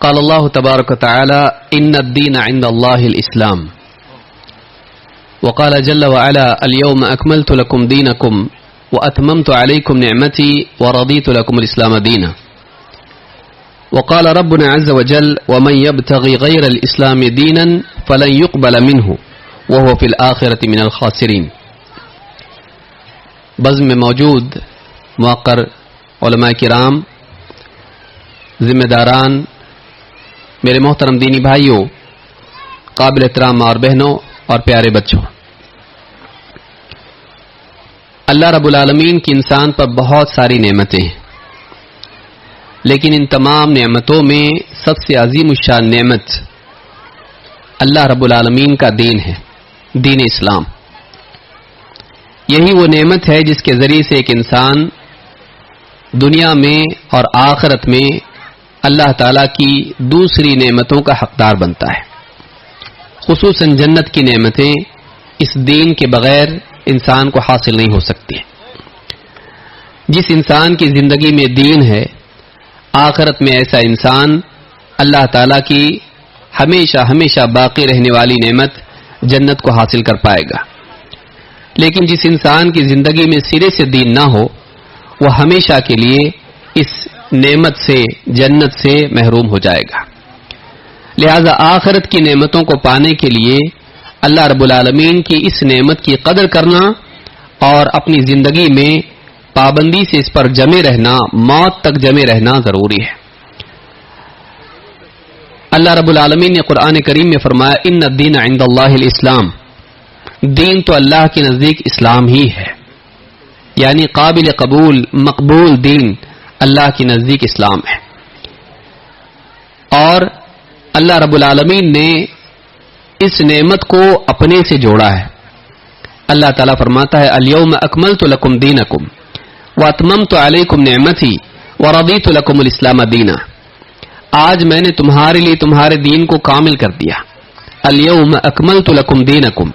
قال الله تبارك وتعالى إن الدين عند الله الإسلام وقال جل وعلا اليوم أكملت لكم دينكم وأتممت عليكم نعمتي ورضيت لكم الإسلام دينا وقال ربنا عز وجل ومن يبتغي غير الإسلام دينا فلن يقبل منه وهو في الآخرة من الخاسرين. بزم میں موجود موقر علماء کرام، ذمہ داران، میرے محترم دینی بھائیوں، قابل احترام ماں اور بہنوں اور پیارے بچوں، اللہ رب العالمین کی انسان پر بہت ساری نعمتیں ہیں، لیکن ان تمام نعمتوں میں سب سے عظیم الشان نعمت اللہ رب العالمین کا دین ہے، دین اسلام. یہی وہ نعمت ہے جس کے ذریعے سے ایک انسان دنیا میں اور آخرت میں اللہ تعالیٰ کی دوسری نعمتوں کا حقدار بنتا ہے. خصوصاً جنت کی نعمتیں اس دین کے بغیر انسان کو حاصل نہیں ہو سکتی. جس انسان کی زندگی میں دین ہے، آخرت میں ایسا انسان اللہ تعالیٰ کی ہمیشہ ہمیشہ باقی رہنے والی نعمت جنت کو حاصل کر پائے گا. لیکن جس انسان کی زندگی میں سرے سے دین نہ ہو، وہ ہمیشہ کے لیے اس نعمت سے، جنت سے محروم ہو جائے گا. لہذا آخرت کی نعمتوں کو پانے کے لیے اللہ رب العالمین کی اس نعمت کی قدر کرنا اور اپنی زندگی میں پابندی سے اس پر جمے رہنا، موت تک جمے رہنا ضروری ہے. اللہ رب العالمین نے قرآن کریم میں فرمایا ان الدین عند اللہ الاسلام، دین تو اللہ کے نزدیک اسلام ہی ہے، یعنی قابل قبول مقبول دین اللہ کے نزدیک اسلام ہے. اور اللہ رب العالمین نے اس نعمت کو اپنے سے جوڑا ہے. اللہ تعالیٰ فرماتا ہے الیوم اکملت لکم دینکم واتممت علیکم نعمتی ورضیت لکم الاسلام دینا. آج میں نے تمہارے لیے تمہارے دین کو کامل کر دیا. الیوم اکملت لکم دینکم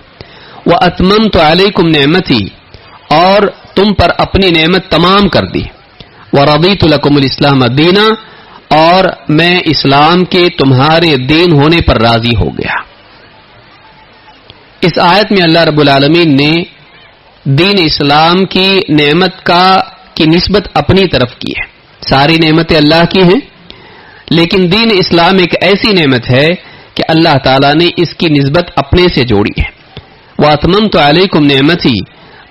واتممت علیکم نعمتی، اور تم پر اپنی نعمت تمام کر دی. ورضیت لکم الاسلام دینا، اور میں اسلام کے تمہارے دین ہونے پر راضی ہو گیا. اس آیت میں اللہ رب العالمین نے دین اسلام کی نعمت کی نسبت اپنی طرف کی ہے. ساری نعمتیں اللہ کی ہیں، لیکن دین اسلام ایک ایسی نعمت ہے کہ اللہ تعالیٰ نے اس کی نسبت اپنے سے جوڑی ہے. وَأَتْمَمْتُ عَلَيْكُمْ نِعْمَتِي،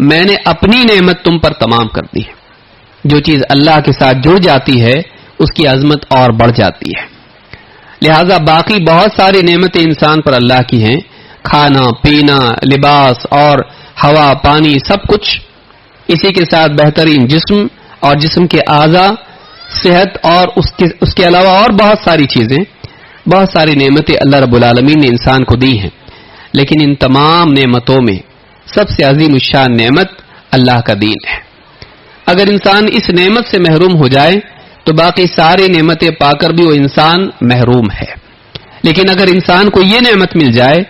میں نے اپنی نعمت تم پر تمام کر دی. جو چیز اللہ کے ساتھ جڑ جاتی ہے اس کی عظمت اور بڑھ جاتی ہے. لہذا باقی بہت ساری نعمتیں انسان پر اللہ کی ہیں، کھانا پینا، لباس اور ہوا پانی سب کچھ. اسی کے ساتھ بہترین جسم اور جسم کے اعضاء، صحت، اور اس کے علاوہ اور بہت ساری چیزیں، بہت ساری نعمتیں اللہ رب العالمین نے انسان کو دی ہیں. لیکن ان تمام نعمتوں میں سب سے عظیم الشان نعمت اللہ کا دین ہے. اگر انسان اس نعمت سے محروم ہو جائے تو باقی ساری نعمتیں پا کر بھی وہ انسان محروم ہے. لیکن اگر انسان کو یہ نعمت مل جائے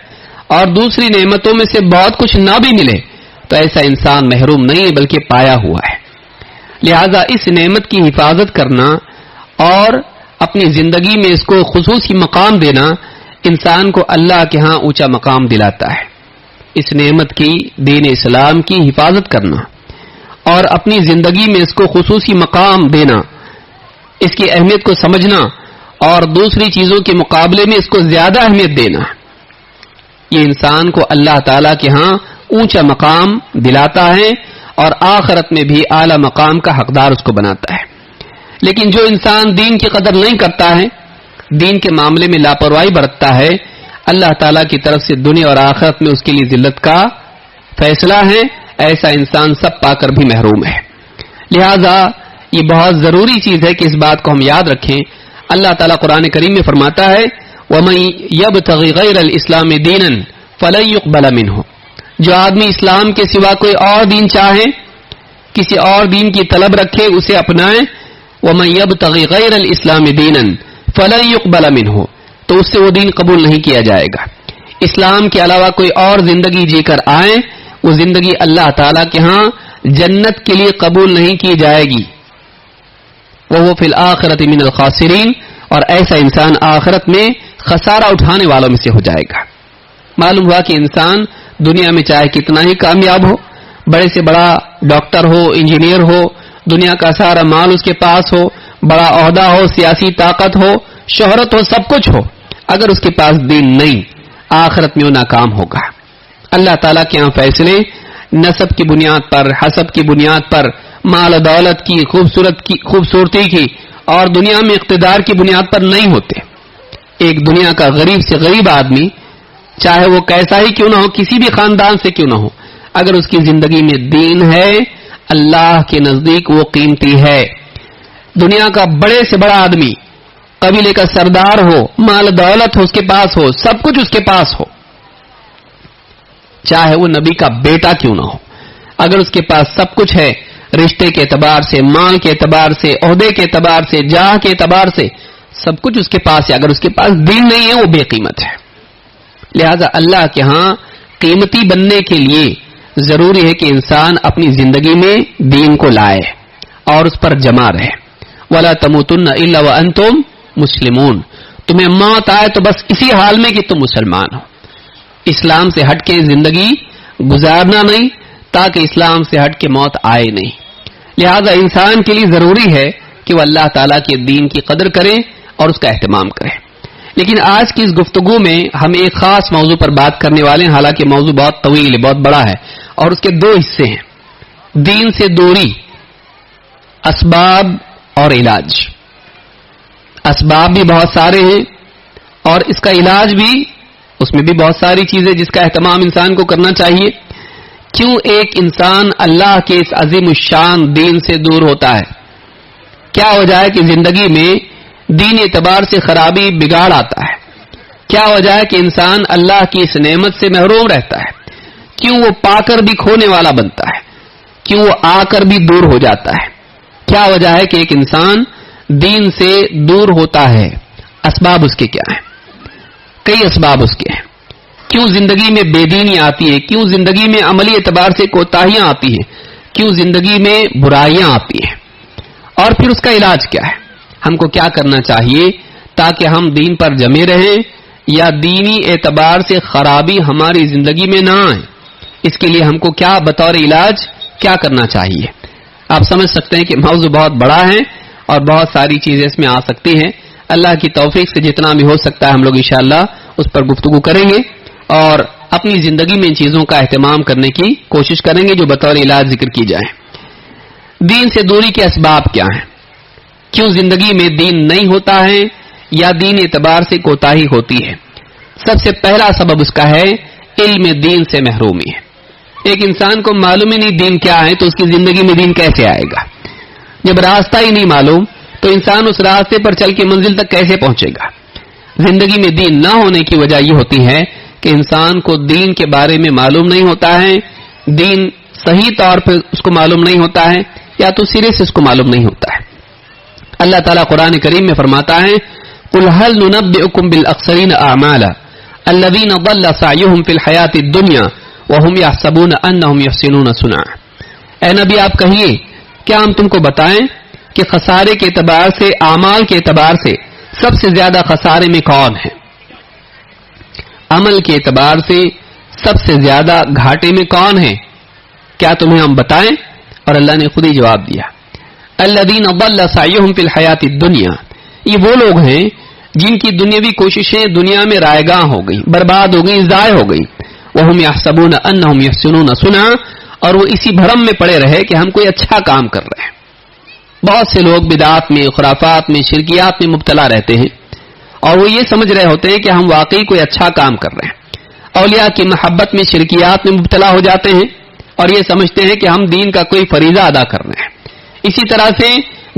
اور دوسری نعمتوں میں سے بہت کچھ نہ بھی ملے تو ایسا انسان محروم نہیں بلکہ پایا ہوا ہے. لہذا اس نعمت کی حفاظت کرنا اور اپنی زندگی میں اس کو خصوصی مقام دینا انسان کو اللہ کے ہاں اونچا مقام دلاتا ہے. اس نعمت کی، دین اسلام کی حفاظت کرنا اور اپنی زندگی میں اس کو خصوصی مقام دینا، اس کی اہمیت کو سمجھنا اور دوسری چیزوں کے مقابلے میں اس کو زیادہ اہمیت دینا، یہ انسان کو اللہ تعالیٰ کے ہاں اونچا مقام دلاتا ہے اور آخرت میں بھی اعلیٰ مقام کا حقدار اس کو بناتا ہے. لیکن جو انسان دین کی قدر نہیں کرتا ہے، دین کے معاملے میں لاپرواہی برتتا ہے، اللہ تعالیٰ کی طرف سے دنیا اور آخرت میں اس کے لیے ذلت کا فیصلہ ہے. ایسا انسان سب پا کر بھی محروم ہے. لہذا یہ بہت ضروری چیز ہے کہ اس بات کو ہم یاد رکھیں. اللہ تعالیٰ قرآن کریم میں فرماتا ہے وَمَن يَبْتَغِ غَيْرَ الْإِسْلَامِ دِينًا فَلَن يُقْبَلَ مِنْهُ، جو آدمی اسلام کے سوا کوئی اور دین چاہے، کسی اور دین کی طلب رکھے، اسے اپنائے، وَمَن يَبْتَغِ غَيْرَ الْإِسْلَامِ دِينًا فَلَن يُقْبَلَ مِنْهُ، تو اس سے وہ دین قبول نہیں کیا جائے گا. اسلام کے علاوہ کوئی اور زندگی جی کر آئے، وہ زندگی اللہ تعالیٰ کے ہاں جنت کے لیے قبول نہیں کی جائے گی. وَهُوَ فِي الْآخِرَةِ مِنَ الْخَاسِرِينَ، اور ایسا انسان آخرت میں خسارہ اٹھانے والوں میں سے ہو جائے گا۔ معلوم ہوا کہ انسان دنیا میں چاہے کتنا ہی کامیاب ہو، بڑے سے بڑا ڈاکٹر ہو، انجینئر ہو، دنیا کا سارا مال اس کے پاس ہو، بڑا عہدہ ہو، سیاسی طاقت ہو، شہرت ہو، سب کچھ ہو، اگر اس کے پاس دین نہیں، آخرت میں وہ ناکام ہوگا۔ اللہ تعالیٰ کے یہاں فیصلے نسب کی بنیاد پر، حسب کی بنیاد پر، مال و دولت کی، خوبصورتی کی اور دنیا میں اقتدار کی بنیاد پر نہیں ہوتے۔ ایک دنیا کا غریب سے غریب آدمی، چاہے وہ کیسا ہی کیوں نہ ہو، کسی بھی خاندان سے کیوں نہ ہو، اگر اس کی زندگی میں دین ہے، اللہ کے نزدیک وہ قیمتی ہے۔ دنیا کا بڑے سے بڑا آدمی، قبیلے کا سردار ہو، مال دولت ہو اس کے پاس ہو، سب کچھ اس کے پاس ہو، چاہے وہ نبی کا بیٹا کیوں نہ ہو، اگر اس کے پاس سب کچھ ہے، رشتے کے اعتبار سے، مال کے اعتبار سے، عہدے کے اعتبار سے، جاہ کے اعتبار سے، سب کچھ اس کے پاس ہے، اگر اس کے پاس دین نہیں ہے وہ بے قیمت ہے۔ لہذا اللہ کے ہاں قیمتی بننے کے لیے ضروری ہے کہ انسان اپنی زندگی میں دین کو لائے اور اس پر جمع رہے۔ وَلَا تَمُوتُنَّ إِلَّا وَأَنْتُمْ مُسْلِمُونَ، تمہیں موت آئے تو بس اسی حال میں کہ تم مسلمان ہو، اسلام سے ہٹ کے زندگی گزارنا نہیں تاکہ اسلام سے ہٹ کے موت آئے نہیں۔ لہذا انسان کے لیے ضروری ہے کہ وہ اللہ تعالیٰ کے دین کی قدر کرے اور اس کا اہتمام کرے۔ لیکن آج کی اس گفتگو میں ہم ایک خاص موضوع پر بات کرنے والے ہیں، حالانکہ موضوع بہت طویل ہے، بہت بڑا ہے اور اس کے دو حصے ہیں، دین سے دوری، اسباب اور علاج۔ اسباب بھی بہت سارے ہیں اور اس کا علاج بھی، اس میں بھی بہت ساری چیزیں جس کا اہتمام انسان کو کرنا چاہیے۔ کیوں ایک انسان اللہ کے اس عظیم الشان دین سے دور ہوتا ہے؟ کیا وجہ ہے کہ زندگی میں دین اعتبار سے خرابی، بگاڑ آتا ہے؟ کیا وجہ ہے کہ انسان اللہ کی اس نعمت سے محروم رہتا ہے؟ کیوں وہ پا کر بھی کھونے والا بنتا ہے؟ کیوں وہ آ کر بھی دور ہو جاتا ہے؟ کیا وجہ ہے کہ ایک انسان دین سے دور ہوتا ہے؟ اسباب اس کے کیا ہیں؟ کئی اسباب اس کے ہیں۔ کیوں زندگی میں بے دینی آتی ہے؟ کیوں زندگی میں عملی اعتبار سے کوتاہیاں آتی ہیں؟ کیوں زندگی میں برائیاں آتی ہیں؟ اور پھر اس کا علاج کیا ہے؟ ہم کو کیا کرنا چاہیے تاکہ ہم دین پر جمے رہیں یا دینی اعتبار سے خرابی ہماری زندگی میں نہ آئے؟ اس کے لیے ہم کو کیا بطور علاج کیا کرنا چاہیے؟ آپ سمجھ سکتے ہیں کہ موضوع بہت بڑا ہے اور بہت ساری چیزیں اس میں آ سکتی ہیں۔ اللہ کی توفیق سے جتنا بھی ہو سکتا ہے ہم لوگ انشاءاللہ اس پر گفتگو کریں گے اور اپنی زندگی میں ان چیزوں کا اہتمام کرنے کی کوشش کریں گے جو بطور علاج ذکر کی جائیں۔ دین سے دوری کے اسباب کیا ہیں؟ کیوں زندگی میں دین نہیں ہوتا ہے یا دین اعتبار سے کوتاہی ہوتی ہے؟ سب سے پہلا سبب اس کا ہے علم دین سے محرومی ہے۔ ایک انسان کو معلوم ہی نہیں دین کیا ہے تو اس کی زندگی میں دین کیسے آئے گا؟ جب راستہ ہی نہیں معلوم تو انسان اس راستے پر چل کے منزل تک کیسے پہنچے گا؟ زندگی میں دین نہ ہونے کی وجہ یہ ہوتی ہے کہ انسان کو دین کے بارے میں معلوم نہیں ہوتا ہے، دین صحیح طور پہ اس کو معلوم نہیں ہوتا ہے یا تو سرے سے اس کو معلوم نہیں ہوتا ہے۔ اللہ تعالیٰ قرآن کریم میں فرماتا ہے قُلْ هَلْ نُنَبِّئُكُمْ بِالْأَخْسَرِينَ أَعْمَالًا الَّذِينَ ضَلَّ سَعْيُهُمْ فِي الْحَيَاةِ الدُّنْيَا وَهُمْ يَحْسَبُونَ أَنَّهُمْ يُحْسِنُونَ صُنْعًا۔ اے نبی آپ کہیے کیا ہم تم کو بتائیں کہ خسارے کے اعتبار سے، اعمال کے اعتبار سے سب سے زیادہ خسارے میں کون ہے؟ عمل کے اعتبار سے سب سے زیادہ گھاٹے میں کون ہے؟ کیا تمہیں ہم بتائیں؟ اور اللہ نے خود ہی جواب دیا الذین ضل سعیہم فی الحیات الدنیا، یہ وہ لوگ ہیں جن کی دنیاوی کوششیں دنیا میں رائگاں ہو گئی، برباد ہو گئی، ضائع ہو گئی۔ وہم یحسبون انہم یحسنون صنعا، اور وہ اسی بھرم میں پڑے رہے کہ ہم کوئی اچھا کام کر رہے ہیں۔ بہت سے لوگ بدعات میں، خرافات میں، شرکیات میں مبتلا رہتے ہیں اور وہ یہ سمجھ رہے ہوتے ہیں کہ ہم واقعی کوئی اچھا کام کر رہے ہیں۔ اولیاء کی محبت میں، شرکیات میں مبتلا ہو جاتے ہیں اور یہ سمجھتے ہیں کہ ہم دین کا کوئی فریضہ ادا کر رہے ہیں۔ اسی طرح سے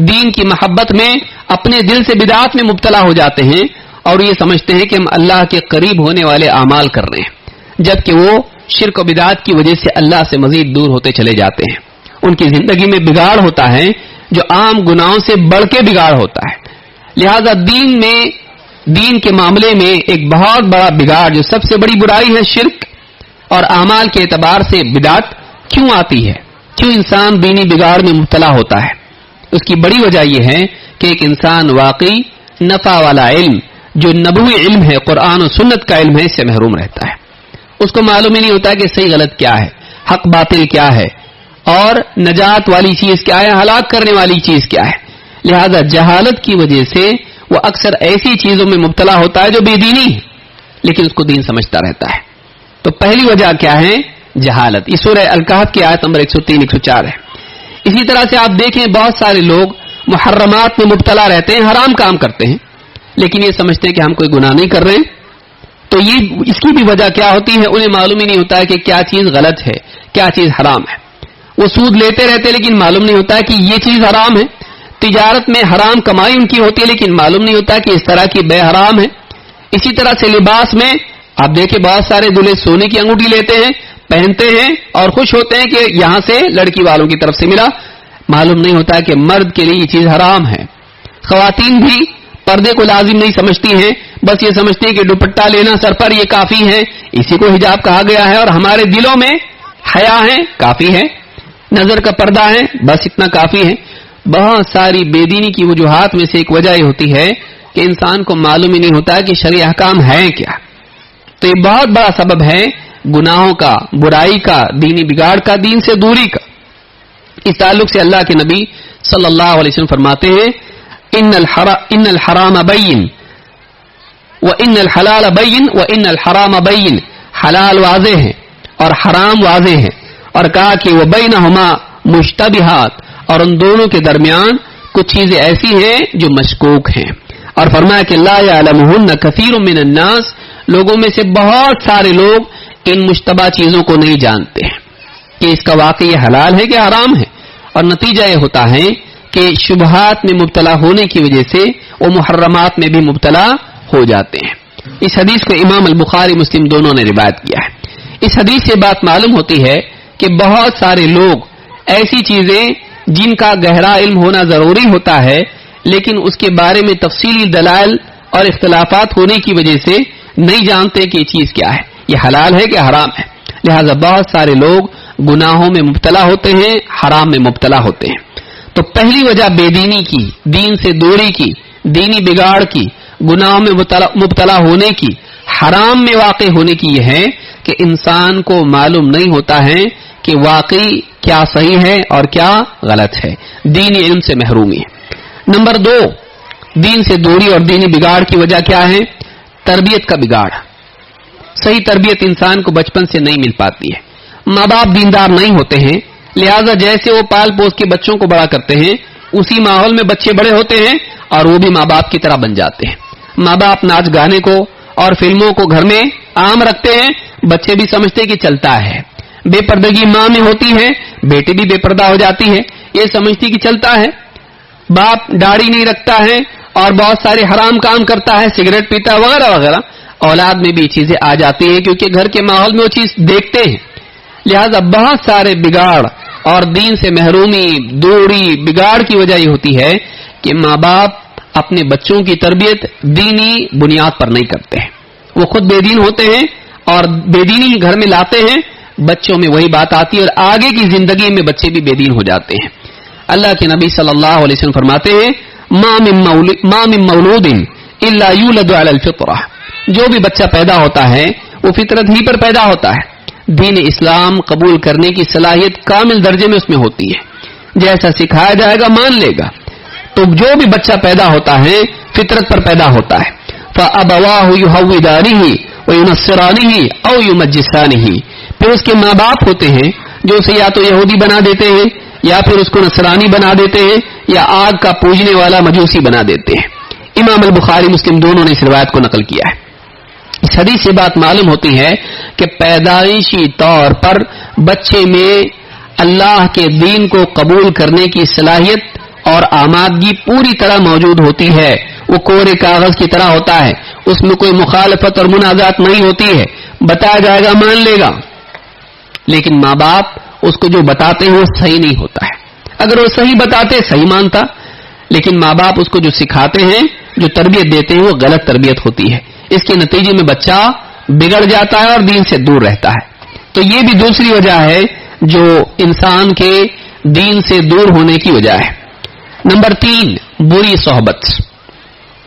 دین کی محبت میں اپنے دل سے بدعات میں مبتلا ہو جاتے ہیں اور یہ سمجھتے ہیں کہ ہم اللہ کے قریب ہونے والے اعمال کر رہے ہیں، جبکہ وہ شرک و بدعات کی وجہ سے اللہ سے مزید دور ہوتے چلے جاتے ہیں۔ ان کی زندگی میں بگاڑ ہوتا ہے جو عام گناہوں سے بڑھ کے بگاڑ ہوتا ہے۔ لہذا دین کے معاملے میں ایک بہت بڑا بگاڑ جو سب سے بڑی برائی ہے شرک، اور اعمال کے اعتبار سے بدعت کیوں آتی ہے؟ کیوں انسان دینی بگاڑ میں مبتلا ہوتا ہے؟ اس کی بڑی وجہ یہ ہے کہ ایک انسان واقعی نفع والا علم جو نبوی علم ہے، قرآن و سنت کا علم ہے، اس سے محروم رہتا ہے. اس کو معلوم ہی نہیں ہوتا کہ صحیح غلط کیا ہے، حق باطل کیا ہے، اور نجات والی چیز کیا ہے، ہلاک کرنے والی چیز کیا ہے. لہذا جہالت کی وجہ سے وہ اکثر ایسی چیزوں میں مبتلا ہوتا ہے جو بے دینی ہے، لیکن اس کو دین سمجھتا رہتا ہے. تو پہلی وجہ کیا ہے؟ جہالت. یہ سورہ الکہف کی آیت نمبر 103 104 ہے. اسی طرح سے آپ دیکھیں بہت سارے لوگ محرمات میں مبتلا رہتے ہیں، حرام کام کرتے ہیں، لیکن یہ سمجھتے ہیں کہ ہم کوئی گناہ نہیں کر رہے ہیں. تو یہ اس کی بھی وجہ کیا ہوتی ہے؟ انہیں معلوم ہی نہیں ہوتا ہے کہ کیا چیز غلط ہے، کیا چیز حرام ہے. وہ سود لیتے رہتے لیکن معلوم نہیں ہوتا کہ یہ چیز حرام ہے. تجارت میں حرام کمائی ان کی ہوتی ہے لیکن معلوم نہیں ہوتا کہ اس طرح کی بے حرام ہے. اسی طرح سے لباس میں آپ دیکھیں بہت سارے دلہے سونے کی انگوٹھی لیتے ہیں، پہنتے ہیں اور خوش ہوتے ہیں کہ یہاں سے لڑکی والوں کی طرف سے ملا. معلوم نہیں ہوتا کہ مرد کے لیے یہ چیز حرام ہے. خواتین بھی پردے کو لازم نہیں سمجھتی ہیں، بس یہ سمجھتی ہیں کہ دوپٹہ لینا سر پر یہ کافی ہے، اسی کو حجاب کہا گیا ہے، اور ہمارے دلوں میں حیا ہے، کافی ہے، نظر کا پردہ ہے، بس اتنا کافی ہے. بہت ساری بے دینی کی وجوہات میں سے ایک وجہ یہ ہوتی ہے کہ انسان کو معلوم ہی نہیں ہوتا کہ شرعی احکام ہے کیا. تو یہ بہت بڑا سبب ہے گناہوں کا، برائی کا، دینی بگاڑ کا، دین سے دوری کا. اس تعلق سے اللہ کے نبی صلی اللہ علیہ وسلم فرماتے ہیں ان الحرام بین وان الحلال بین وان الحرام بین. حلال واضح ہے اور حرام واضح ہے، اور کہا کہ وہ بینہما مشتبہات، اور ان دونوں کے درمیان کچھ چیزیں ایسی ہیں جو مشکوک ہیں. اور فرمایا کہ لا یعلمہن کثیر من الناس، لوگوں میں سے بہت سارے لوگ ان مشتبہ چیزوں کو نہیں جانتے ہیں کہ اس کا واقعی حلال ہے کہ حرام ہے. اور نتیجہ یہ ہوتا ہے کہ شبہات میں مبتلا ہونے کی وجہ سے وہ محرمات میں بھی مبتلا ہو جاتے ہیں. اس حدیث کو امام البخاری مسلم دونوں نے روایت کیا ہے. اس حدیث سے بات معلوم ہوتی ہے کہ بہت سارے لوگ ایسی چیزیں جن کا گہرا علم ہونا ضروری ہوتا ہے لیکن اس کے بارے میں تفصیلی دلائل اور اختلافات ہونے کی وجہ سے نہیں جانتے کہ یہ چیز کیا ہے، یہ حلال ہے کہ حرام ہے. لہذا بہت سارے لوگ گناہوں میں مبتلا ہوتے ہیں، حرام میں مبتلا ہوتے ہیں. تو پہلی وجہ بے دینی کی، دین سے دوری کی، دینی بگاڑ کی، گناہوں میں مبتلا ہونے کی، حرام میں واقع ہونے کی یہ ہے کہ انسان کو معلوم نہیں ہوتا ہے کہ واقعی کیا صحیح ہے اور کیا غلط ہے. دینی علم سے محرومی ہے. نمبر 2، دین سے دوری اور دینی بگاڑ کی وجہ کیا ہے؟ تربیت کا بگاڑ. صحیح تربیت انسان کو بچپن سے نہیں مل پاتی ہے. ماں باپ دیندار نہیں ہوتے ہیں، لہذا جیسے وہ پال پوس کے بچوں کو بڑا کرتے ہیں اسی ماحول میں بچے بڑے ہوتے ہیں اور وہ بھی ماں باپ کی طرح بن جاتے ہیں. ماں باپ ناچ گانے کو اور فلموں کو گھر میں عام رکھتے ہیں، بچے بھی سمجھتے کہ چلتا ہے. بے پردگی ماں میں ہوتی ہے، بیٹی بھی بے پردہ ہو جاتی ہے، یہ سمجھتی کہ چلتا ہے. باپ داڑھی نہیں رکھتا ہے اور بہت سارے حرام کام کرتا ہے، سگریٹ پیتا ہے وغیرہ وغیرہ. اولاد میں بھی چیزیں آ جاتی ہیں کیونکہ گھر کے ماحول میں وہ چیز دیکھتے ہیں. لہذا بہت سارے بگاڑ اور دین سے محرومی، دوری، بگاڑ کی وجہ یہ ہوتی ہے کہ ماں باپ اپنے بچوں کی تربیت دینی بنیاد پر نہیں کرتے ہیں. وہ خود بے دین ہوتے ہیں اور بے دینی گھر میں لاتے ہیں، بچوں میں وہی بات آتی ہے اور آگے کی زندگی میں بچے بھی بے دین ہو جاتے ہیں. اللہ کے نبی صلی اللہ علیہ وسلم فرماتے ہیں ما من مولود الا یولد علی الفطرہ. جو بھی بچہ پیدا ہوتا ہے وہ فطرت ہی پر پیدا ہوتا ہے. دین اسلام قبول کرنے کی صلاحیت کامل درجے میں اس میں ہوتی ہے. جیسا سکھایا جائے گا مان لے گا. تو جو بھی بچہ پیدا ہوتا ہے فطرت پر پیدا ہوتا ہے. فَأَبَوَاهُ يُهَوِّدَانِهِ وَيُنَصِّرَانِهِ أَوْ يُمَجِّسَانِهِ. پھر اس کے ماں باپ ہوتے ہیں جو اسے یا تو یہودی بنا دیتے ہیں یا پھر اس کو نصرانی بنا دیتے ہیں یا آگ کا پوجنے والا مجوسی بنا دیتے ہیں. امام البخاری مسلم دونوں نے اس روایت کو نقل کیا ہے. اس حدیث سے بات معلوم ہوتی ہے کہ پیدائشی طور پر بچے میں اللہ کے دین کو قبول کرنے کی صلاحیت اور آمادگی پوری طرح موجود ہوتی ہے. وہ کورے کاغذ کی طرح ہوتا ہے، اس میں کوئی مخالفت اور منازعات نہیں ہوتی ہے، بتایا جائے گا مان لے گا. لیکن ماں باپ اس کو جو بتاتے ہیں وہ صحیح نہیں ہوتا ہے. اگر وہ صحیح بتاتے صحیح مانتا، لیکن ماں باپ اس کو جو سکھاتے ہیں، جو تربیت دیتے ہیں وہ غلط تربیت ہوتی ہے. اس کے نتیجے میں بچہ بگڑ جاتا ہے اور دین سے دور رہتا ہے. تو یہ بھی دوسری وجہ ہے جو انسان کے دین سے دور ہونے کی وجہ ہے. نمبر 3، بری صحبت.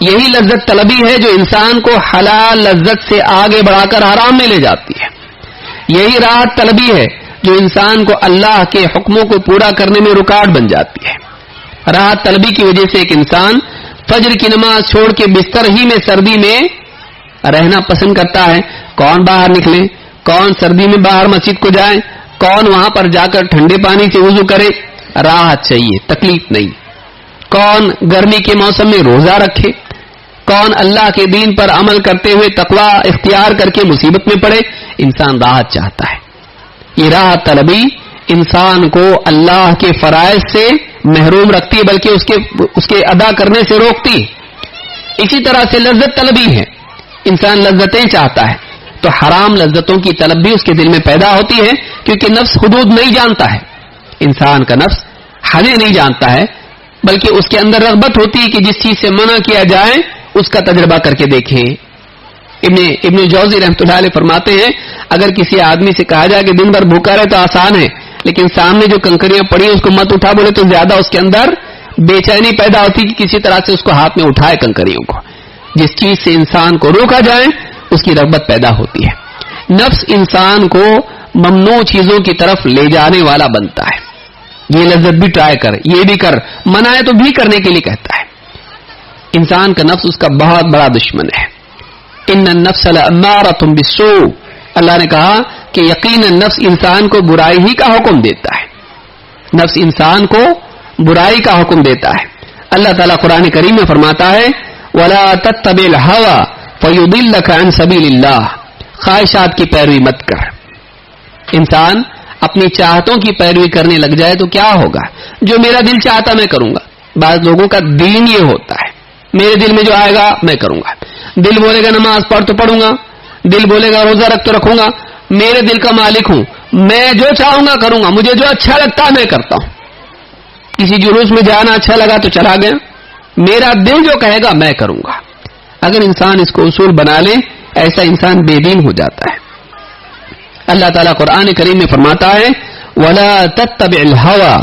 یہی لذت طلبی ہے جو انسان کو حلال لذت سے آگے بڑھا کر حرام میں لے جاتی ہے. یہی راحت طلبی ہے جو انسان کو اللہ کے حکموں کو پورا کرنے میں رکاوٹ بن جاتی ہے. راحت طلبی کی وجہ سے ایک انسان فجر کی نماز چھوڑ کے بستر ہی میں سردی میں رہنا پسند کرتا ہے. کون باہر نکلے, کون سردی میں باہر مسجد کو جائے, کون وہاں پر جا کر ٹھنڈے پانی سے وضو کرے. راحت چاہیے, تکلیف نہیں. کون گرمی کے موسم میں روزہ رکھے, کون اللہ کے دین پر عمل کرتے ہوئے تقوی اختیار کر کے مصیبت میں پڑے. انسان راحت چاہتا ہے. یہ راحت طلبی انسان کو اللہ کے فرائض سے محروم رکھتی ہے, بلکہ اس کے ادا کرنے سے روکتی. اسی طرح سے لذت طلبی ہے, انسان لذتیں چاہتا ہے تو حرام لذتوں کی طلب بھی اس کے دل میں پیدا ہوتی ہے, کیونکہ نفس حدود نہیں جانتا ہے. انسان کا نفس حدیں نہیں جانتا ہے, بلکہ اس کے اندر رغبت ہوتی ہے کہ جس چیز سے منع کیا جائے اس کا تجربہ کر کے دیکھیں. ابن جوزی رحمۃ اللہ علیہ فرماتے ہیں, اگر کسی آدمی سے کہا جائے کہ دن بھر بھوکا رہے تو آسان ہے, لیکن سامنے جو کنکریاں پڑی اس کو مت اٹھا بولے تو زیادہ اس کے اندر بے چینی پیدا ہوتی کہ کسی طرح سے اس کو ہاتھ میں اٹھائے کنکریوں کو. جس چیز سے انسان کو روکا جائے اس کی رغبت پیدا ہوتی ہے. نفس انسان کو ممنوع چیزوں کی طرف لے جانے والا بنتا ہے. یہ لذت بھی ٹرائی کر, یہ بھی کر, منع ہے تو بھی کرنے کے لیے کہتا ہے. انسان کا نفس اس کا بہت بڑا دشمن ہے. ان النفس لامارۃ بالسوء, اللہ نے کہا کہ یقیناً نفس انسان کو برائی ہی کا حکم دیتا ہے. نفس انسان کو برائی کا حکم دیتا ہے. اللہ تعالیٰ قرآن کریم میں فرماتا ہے وَلَا تَتَّبِعِ الْهَوَىٰ فَيُضِلَّكَ عَنْ سَبِيلِ اللَّهِ, خواہشات کی پیروی مت کر. انسان اپنی چاہتوں کی پیروی کرنے لگ جائے تو کیا ہوگا؟ جو میرا دل چاہتا میں کروں گا. بعض لوگوں کا دین یہ ہوتا ہے, میرے دل میں جو آئے گا میں کروں گا. دل بولے گا نماز پڑھ تو پڑھوں گا, دل بولے گا روزہ رکھ تو رکھوں گا, میرے دل کا مالک ہوں, میں جو چاہوں گا کروں گا, مجھے جو اچھا لگتا ہے میں کرتا ہوں. کسی جلوس میں جانا اچھا لگا تو چلا گیا, میرا دل جو کہے گا میں کروں گا. اگر انسان اس کو اصول بنا لے ایسا انسان بے دین ہو جاتا ہے. اللہ تعالیٰ قرآن کریم میں فرماتا ہے وَلَا تَتَّبِعِ الْهَوَىٰ,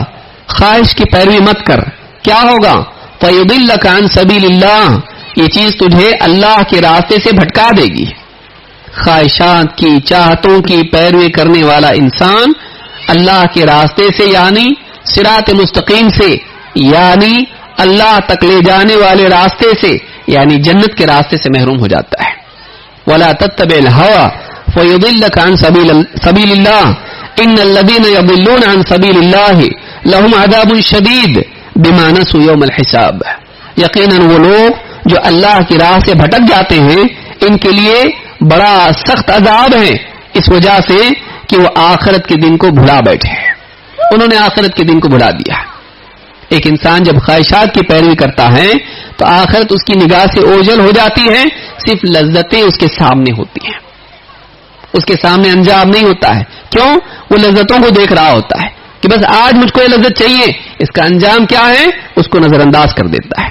خواہش کی پیروی مت کر. کیا ہوگا؟ فَيُضِلَّكَ عَنْ سَبِيلِ اللَّهِ, یہ چیز تجھے اللہ کے راستے سے بھٹکا دے گی. خواہشات کی, چاہتوں کی پیروی کرنے والا انسان اللہ کے راستے سے یعنی صراط مستقیم سے یعنی اللہ تک لے جانے والے راستے سے یعنی جنت کے راستے سے محروم ہو جاتا ہے. وَلَا تَتَّبِعِ الْهَوَىٰ فَيُضِلَّكَ عَنْ سَبِيلِ اللَّهِ إِنَّ الَّذِينَ يَضِلُّونَ عَنْ سَبِيلِ اللَّهِ لَهُمْ عَذَابٌ شَدِيدٌ بِمَا نَسُوا يَوْمَ الْحِسَابِ, یقیناً وہ لوگ جو اللہ کی راہ سے بھٹک جاتے ہیں ان کے لیے بڑا سخت عذاب ہے, اس وجہ سے کہ وہ آخرت کے دن کو بھلا بیٹھے. انہوں نے آخرت کے دن کو بھلا دیا. ایک انسان جب خواہشات کی پیروی کرتا ہے تو آخرت اس کی نگاہ سے اوجھل ہو جاتی ہے, صرف لذتیں اس کے سامنے ہوتی ہیں, اس کے سامنے انجام نہیں ہوتا ہے. کیوں؟ وہ لذتوں کو دیکھ رہا ہوتا ہے کہ بس آج مجھ کو یہ لذت چاہیے, اس کا انجام کیا ہے اس کو نظر انداز کر دیتا ہے.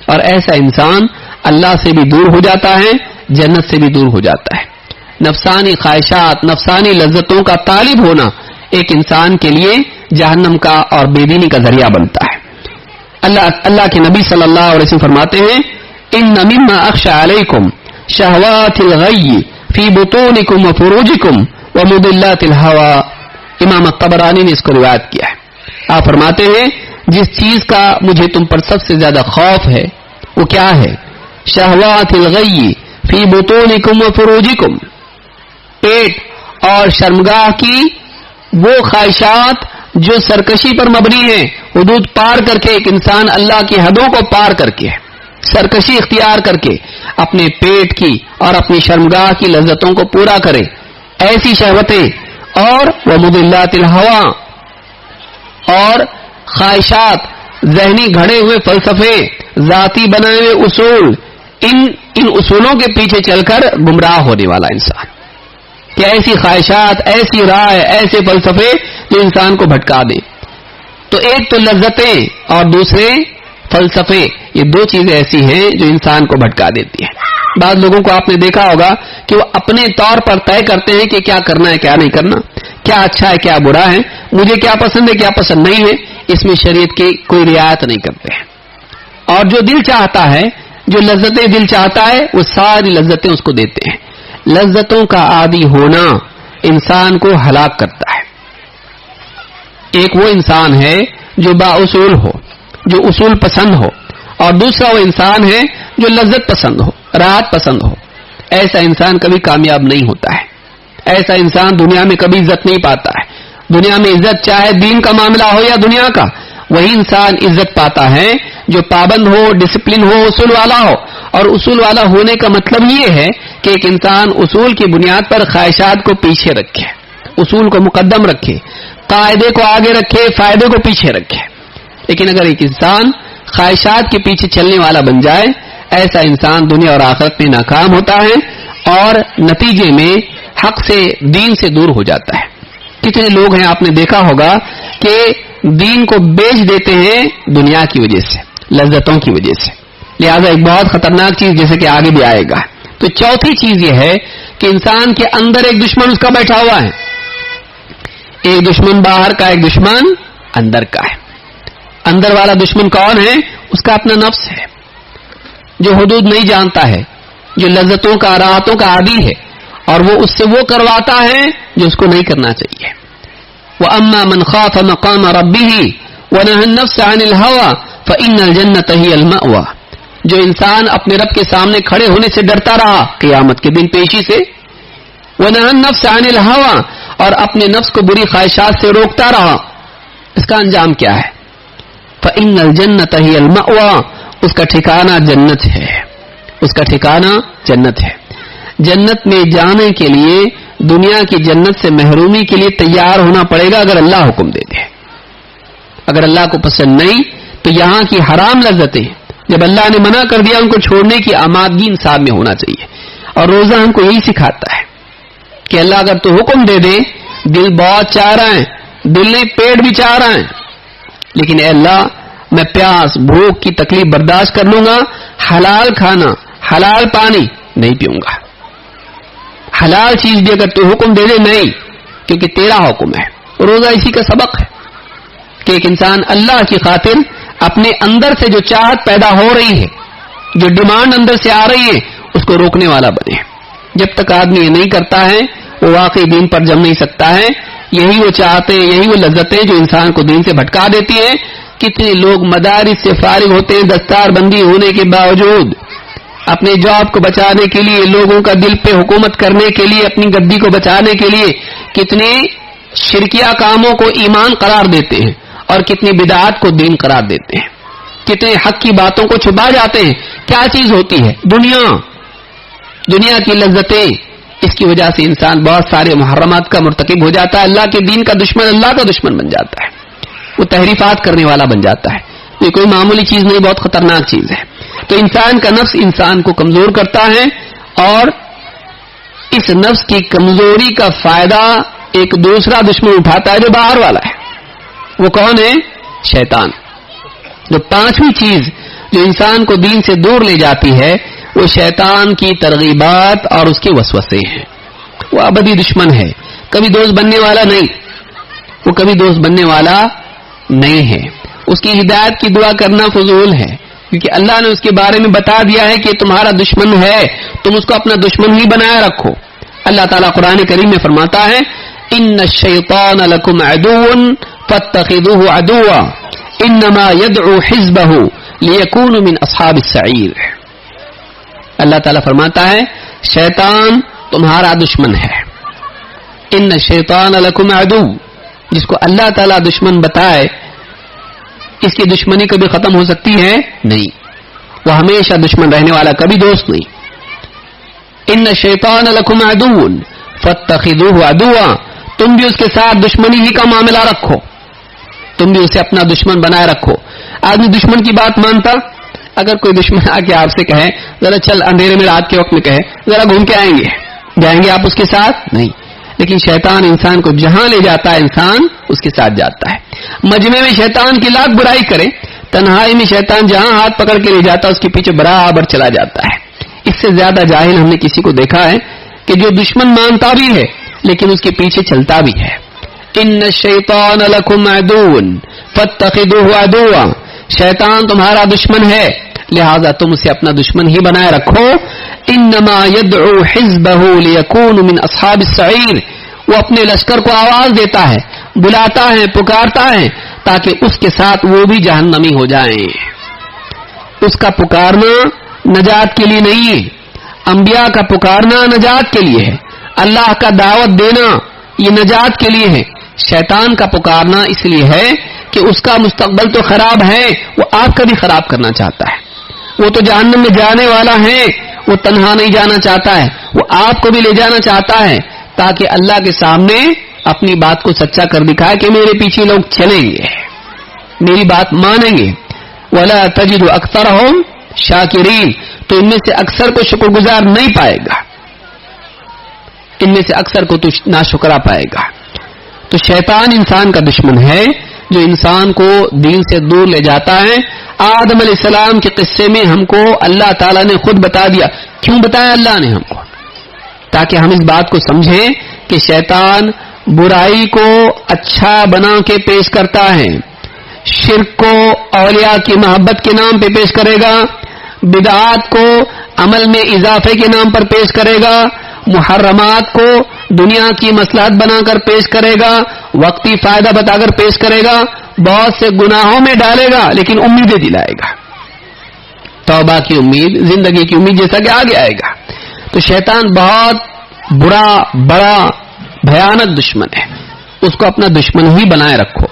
اور ایسا انسان اللہ سے بھی دور ہو جاتا ہے, جنت سے بھی دور ہو جاتا ہے. نفسانی خواہشات, نفسانی لذتوں کا طالب ہونا ایک انسان کے لیے جہنم کا اور بے دینی کا ذریعہ بنتا ہے. اللہ کے نبی صلی اللہ علیہ وسلم فرماتے ہیں ان مما اخشى علیکم شہوات الغی فی بطونکم وفروجکم ومضلات الہوى. امام الطبرانی نے اس کو روایت کیا ہے. آپ فرماتے ہیں جس چیز کا مجھے تم پر سب سے زیادہ خوف ہے وہ کیا ہے؟ شہوات الغی فی بطونکم وفروجکم, پیٹ اور شرمگاہ کی وہ خواہشات جو سرکشی پر مبنی ہیں, حدود پار کر کے ایک انسان اللہ کی حدوں کو پار کر کے سرکشی اختیار کر کے اپنے پیٹ کی اور اپنی شرمگاہ کی لذتوں کو پورا کرے, ایسی شہوتیں. اور وہ مضلات الہوى, اور خواہشات, ذہنی گھڑے ہوئے فلسفے, ذاتی بنائے ہوئے اصول, ان اصولوں کے پیچھے چل کر گمراہ ہونے والا انسان. کہ ایسی خواہشات, ایسی رائے, ایسے فلسفے جو انسان کو بھٹکا دیں. تو ایک تو لذتیں اور دوسرے فلسفے, یہ دو چیزیں ایسی ہیں جو انسان کو بھٹکا دیتی ہیں. بعض لوگوں کو آپ نے دیکھا ہوگا کہ وہ اپنے طور پر طے کرتے ہیں کہ کیا کرنا ہے کیا نہیں کرنا, کیا اچھا ہے کیا برا ہے, مجھے کیا پسند ہے کیا پسند نہیں ہے, اس میں شریعت کی کوئی رعایت نہیں کرتے ہیں. اور جو دل چاہتا ہے, جو لذتیں دل چاہتا ہے وہ ساری لذتیں اس کو دیتے ہیں. لذتوں کا عادی ہونا انسان کو ہلاک کرتا ہے. ایک وہ انسان ہے جو با اصول ہو, جو اصول پسند ہو, اور دوسرا وہ انسان ہے جو لذت پسند ہو, راحت پسند ہو. ایسا انسان کبھی کامیاب نہیں ہوتا ہے. ایسا انسان دنیا میں کبھی عزت نہیں پاتا ہے. دنیا میں عزت چاہے دین کا معاملہ ہو یا دنیا کا, وہی انسان عزت پاتا ہے جو پابند ہو, ڈسپلن ہو, اصول والا ہو. اور اصول والا ہونے کا مطلب یہ ہے کہ ایک انسان اصول کی بنیاد پر خواہشات کو پیچھے رکھے, اصول کو مقدم رکھے, قاعدے کو آگے رکھے, فائدے کو پیچھے رکھے. لیکن اگر ایک انسان خواہشات کے پیچھے چلنے والا بن جائے, ایسا انسان دنیا اور آخرت میں ناکام ہوتا ہے اور نتیجے میں حق سے, دین سے دور ہو جاتا ہے. کتنے لوگ ہیں آپ نے دیکھا ہوگا کہ دین کو بیچ دیتے ہیں دنیا کی وجہ سے, لذتوں کی وجہ سے. لہذا ایک بہت خطرناک چیز جیسے کہ آگے بھی آئے گا. تو چوتھی چیز یہ ہے کہ انسان کے اندر ایک دشمن اس کا بیٹھا ہوا ہے. ایک دشمن باہر کا, ایک دشمن اندر کا ہے. اندر والا دشمن کون ہے؟ اس کا اپنا نفس ہے, جو حدود نہیں جانتا ہے, جو لذتوں کا, راحتوں کا عادی ہے, اور وہ اس سے وہ کرواتا ہے جو اس کو نہیں کرنا چاہیے. وَأَمَّا مَنْ خَافَ مَقَامَ رَبِّهِ وَنَهَى النَّفْسَ عَنِ الْهَوَى فَإِنَّ الْجَنَّةَ هِيَ الْمَأْوَى. جو انسان اپنے رب کے سامنے کھڑے ہونے سے ڈرتا رہا قیامت کے دن پیشی سے, وَنَهَى النَّفْسَ عَنِ الْهَوَى, اور اپنے نفس کو بری خواہشات سے روکتا رہا, اس کا انجام کیا ہے؟ فَإِنَّ الْجَنَّةَ هِيَ الْمَأْوَى, اس کا ٹھکانہ جنت ہے, اس کا ٹھکانہ جنت ہے. جنت میں جانے کے لیے دنیا کی جنت سے محرومی کے لیے تیار ہونا پڑے گا اگر اللہ حکم دے دے. اگر اللہ کو پسند نہیں تو یہاں کی حرام لذتیں جب اللہ نے منع کر دیا ان کو چھوڑنے کی آمادگی انسان میں ہونا چاہیے. اور روزہ ہم کو یہی سکھاتا ہے کہ اللہ اگر تو حکم دے دے, دل بہت چاہ رہا ہے, دل نہیں پیٹ بھی چاہ رہا ہے, لیکن اے اللہ میں پیاس بھوک کی تکلیف برداشت کر لوں گا, حلال کھانا حلال پانی نہیں پیوں گا. حلال چیز بھی اگر تو حکم دے دے نہیں, کیونکہ تیرا حکم ہے. روزہ اسی کا سبق ہے کہ ایک انسان اللہ کی خاطر اپنے اندر سے جو چاہت پیدا ہو رہی ہے, جو ڈیمانڈ اندر سے آ رہی ہے, اس کو روکنے والا بنے. جب تک آدمی یہ نہیں کرتا ہے وہ واقعی دین پر جم نہیں سکتا ہے. یہی وہ چاہتے ہیں, یہی وہ لذتیں جو انسان کو دین سے بھٹکا دیتی ہیں. کتنے لوگ مدارس سے فارغ ہوتے ہیں دستار بندی ہونے کے باوجود, اپنے جاب کو بچانے کے لیے, لوگوں کا دل پہ حکومت کرنے کے لیے, اپنی گدی کو بچانے کے لیے کتنے شرکیہ کاموں کو ایمان قرار دیتے ہیں اور کتنی بدعات کو دین قرار دیتے ہیں. کتنے حق کی باتوں کو چھپا جاتے ہیں. کیا چیز ہوتی ہے؟ دنیا کی لذتیں. اس کی وجہ سے انسان بہت سارے محرمات کا مرتکب ہو جاتا ہے, اللہ کے دین کا دشمن, اللہ کا دشمن بن جاتا ہے, وہ تحریفات کرنے والا بن جاتا ہے. یہ کوئی معمولی چیز نہیں, بہت خطرناک چیز ہے. تو انسان کا نفس انسان کو کمزور کرتا ہے, اور اس نفس کی کمزوری کا فائدہ ایک دوسرا دشمن اٹھاتا ہے جو باہر والا ہے. وہ کون ہے؟ شیطان. جو پانچویں چیز جو انسان کو دین سے دور لے جاتی ہے وہ شیطان کی ترغیبات اور اس کے وسوسے ہیں. وہ ابدی دشمن ہے, کبھی دوست بننے والا نہیں, وہ کبھی دوست بننے والا نہیں ہے. اس کی ہدایت کی دعا کرنا فضول ہے, کیونکہ اللہ نے اس کے بارے میں بتا دیا ہے کہ تمہارا دشمن ہے, تم اس کو اپنا دشمن ہی بنائے رکھو. اللہ تعالیٰ قرآن کریم میں فرماتا ہے ان الشیطان لکم عدو فاتخذوه عدوا انما يدعو حزبه ليكونوا من اصحاب السعیر. اللہ تعالیٰ فرماتا ہے شیطان تمہارا دشمن ہے. ان الشیطان لکم عدو, جس کو اللہ تعالیٰ دشمن بتائے اس کی دشمنی کبھی ختم ہو سکتی ہے؟ نہیں, وہ ہمیشہ دشمن رہنے والا, کبھی دوست نہیں. ان الشیطان لکم عدو فاتخذوه عدوا, تم بھی اس کے ساتھ دشمنی ہی کا معاملہ رکھو, تم بھی اسے اپنا دشمن بنائے رکھو. آدمی دشمن کی بات مانتا؟ اگر کوئی دشمن آ کے آپ سے کہے ذرا چل اندھیرے میں رات کے وقت میں کہے ذرا گھوم کے آئیں گے, جائیں گے آپ اس کے ساتھ؟ نہیں. لیکن شیطان انسان کو جہاں لے جاتا ہے انسان اس کے ساتھ جاتا ہے. مجمع میں شیطان کی لاکھ برائی کرے, تنہائی میں شیطان جہاں ہاتھ پکڑ کے لے جاتا ہے اس کے پیچھے برابر چلا جاتا ہے. اس سے زیادہ جاہل ہم نے کسی کو دیکھا ہے کہ جو دشمن مانتا بھی ہے لیکن اس کے پیچھے چلتا بھی ہے. ان الشیطان لکم عدو فاتخذوه عدوا, شیطان تمہارا دشمن ہے لہذا تم اسے اپنا دشمن ہی بنائے رکھو. انما يدعو حزبه ليكونوا من اصحاب السعير. وہ اپنے لشکر کو آواز دیتا ہے, بلاتا ہے, پکارتا ہے تاکہ اس کے ساتھ وہ بھی جہنمی ہو جائیں. اس کا پکارنا نجات کے لیے نہیں ہے, انبیاء کا پکارنا نجات کے لیے ہے, اللہ کا دعوت دینا یہ نجات کے لیے ہے. شیطان کا پکارنا اس لیے ہے کہ اس کا مستقبل تو خراب ہے, وہ آپ کا بھی خراب کرنا چاہتا ہے. وہ تو جہنم میں جانے والا ہے, وہ تنہا نہیں جانا چاہتا ہے, وہ آپ کو بھی لے جانا چاہتا ہے تاکہ اللہ کے سامنے اپنی بات کو سچا کر دکھائے کہ میرے پیچھے لوگ چلیں گے, میری بات مانیں گے. وَلَا تَجِدُ أَكْثَرَهُمْ شَاكِرِينَ. تو ان میں سے اکثر کو شکر گزار نہیں پائے گا, ان میں سے اکثر کو تو ناشکرا پائے گا. تو شیطان انسان کا دشمن ہے جو انسان کو دین سے دور لے جاتا ہے. آدم علیہ السلام کے قصے میں ہم کو اللہ تعالیٰ نے خود بتا دیا. کیوں بتایا اللہ نے ہم کو؟ تاکہ ہم اس بات کو سمجھیں کہ شیطان برائی کو اچھا بنا کے پیش کرتا ہے, شرک کو اولیاء کی محبت کے نام پہ پیش کرے گا, بدعات کو عمل میں اضافے کے نام پر پیش کرے گا, محرمات کو دنیا کی مصلحت بنا کر پیش کرے گا, وقتی فائدہ بتا کر پیش کرے گا, بہت سے گناہوں میں ڈالے گا لیکن امیدیں دلائے گا, توبہ کی امید, زندگی کی امید جیسا کہ آگے آئے گا. تو شیطان بہت برا, بڑا, بھیانک دشمن ہے. اس کو اپنا دشمن ہی بنائے رکھو.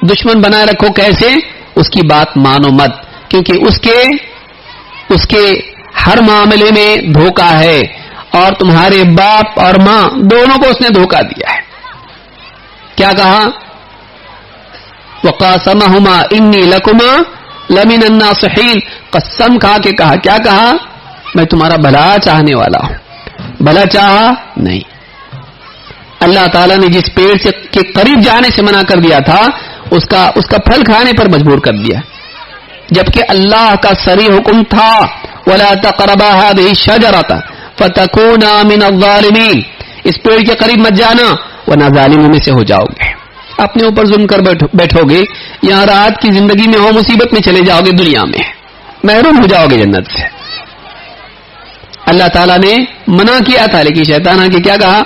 دشمن بنائے رکھو کیسے؟ اس کی بات مانو مت, کیونکہ اس کے ہر معاملے میں دھوکہ ہے, اور تمہارے باپ اور ماں دونوں کو اس نے دھوکہ دیا ہے. کیا کہا؟ وَقَاسَمَهُمَا إِنِّي لَكُمَا لَمِنَ النَّاصِحِينَ. قسم کھا کے کہا, کیا کہا؟ میں تمہارا بھلا چاہنے والا ہوں. بھلا چاہا نہیں. اللہ تعالیٰ نے جس پیڑ سے کے قریب جانے سے منع کر دیا تھا اس کا پھل کھانے پر مجبور کر دیا, جبکہ اللہ کا صریح حکم تھا وَلَا تَقْرَبَا هَٰذِهِ الشَّجَرَةَ فَتَكُونَا مِنَ الظَّالِمِينَ. اس پیڑ کے قریب مت جانا ورنہ ظالموں میں سے ہو جاؤ گے. اپنے اوپر ظلم کر بیٹھو گے, یہاں رات کی زندگی میں ہو مصیبت میں چلے جاؤ گے, دنیا میں محروم ہو جاؤ گے جنت سے. اللہ تعالیٰ نے منع کیا تھا, لیکن شیطان آ کے کیا کہا؟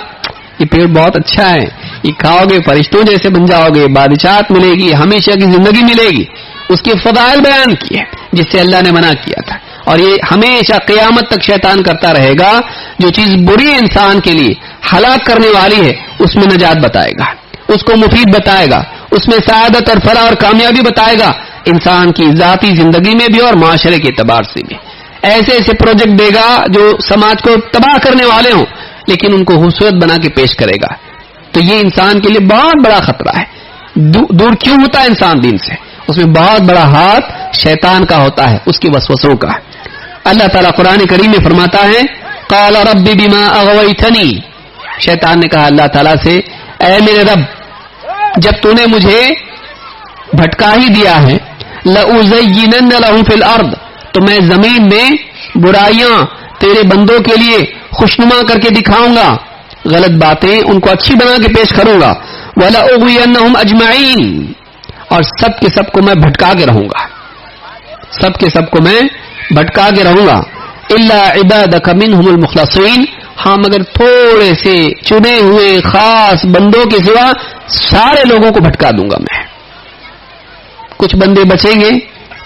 یہ پیڑ بہت اچھا ہے, یہ کھاؤ گے فرشتوں جیسے بن جاؤ گے, بادشاہت ملے گی, ہمیشہ کی زندگی ملے گی. اس کے فضائل بیان کیے جس سے اللہ نے منع کیا تھا. اور یہ ہمیشہ قیامت تک شیطان کرتا رہے گا. جو چیز بری انسان کے لیے ہلاک کرنے والی ہے اس میں نجات بتائے گا, اس کو مفید بتائے گا, اس میں سعادت اور فلاح اور کامیابی بتائے گا, انسان کی ذاتی زندگی میں بھی اور معاشرے کے اعتبار سے بھی. ایسے ایسے پروجیکٹ دے گا جو سماج کو تباہ کرنے والے ہوں لیکن ان کو خوبصورت بنا کے پیش کرے گا. تو یہ انسان کے لیے بہت بڑا خطرہ ہے. دور کیوں ہوتا ہے انسان دین سے؟ اس میں بہت بڑا ہاتھ شیطان کا ہوتا ہے, اس کے وسوسوں کا. اللہ تعالیٰ قرآن کریم میں فرماتا ہے قال رب بما اغویتنی. شیطان نے کہا اللہ تعالیٰ سے, اے میرے رب جب تو نے مجھے بھٹکا ہی دیا ہے, لأزینن لہم فی الارض, تو میں زمین میں برائیاں تیرے بندوں کے لیے خوشنما کر کے دکھاؤں گا, غلط باتیں ان کو اچھی بنا کے پیش کروں گا. وَلَأُغْوِيَنَّهُمْ أَجْمَعِينَ, اور سب کے سب کو میں بھٹکا کے رہوں گا, سب کے سب کو میں بھٹکا کے رہوں گا. إِلَّا عِبَادَكَ مِنْهُمُ الْمُخْلَصِينَ, ہاں مگر تھوڑے سے چنے ہوئے خاص بندوں کے سوا سارے لوگوں کو بھٹکا دوں گا میں. کچھ بندے بچیں گے,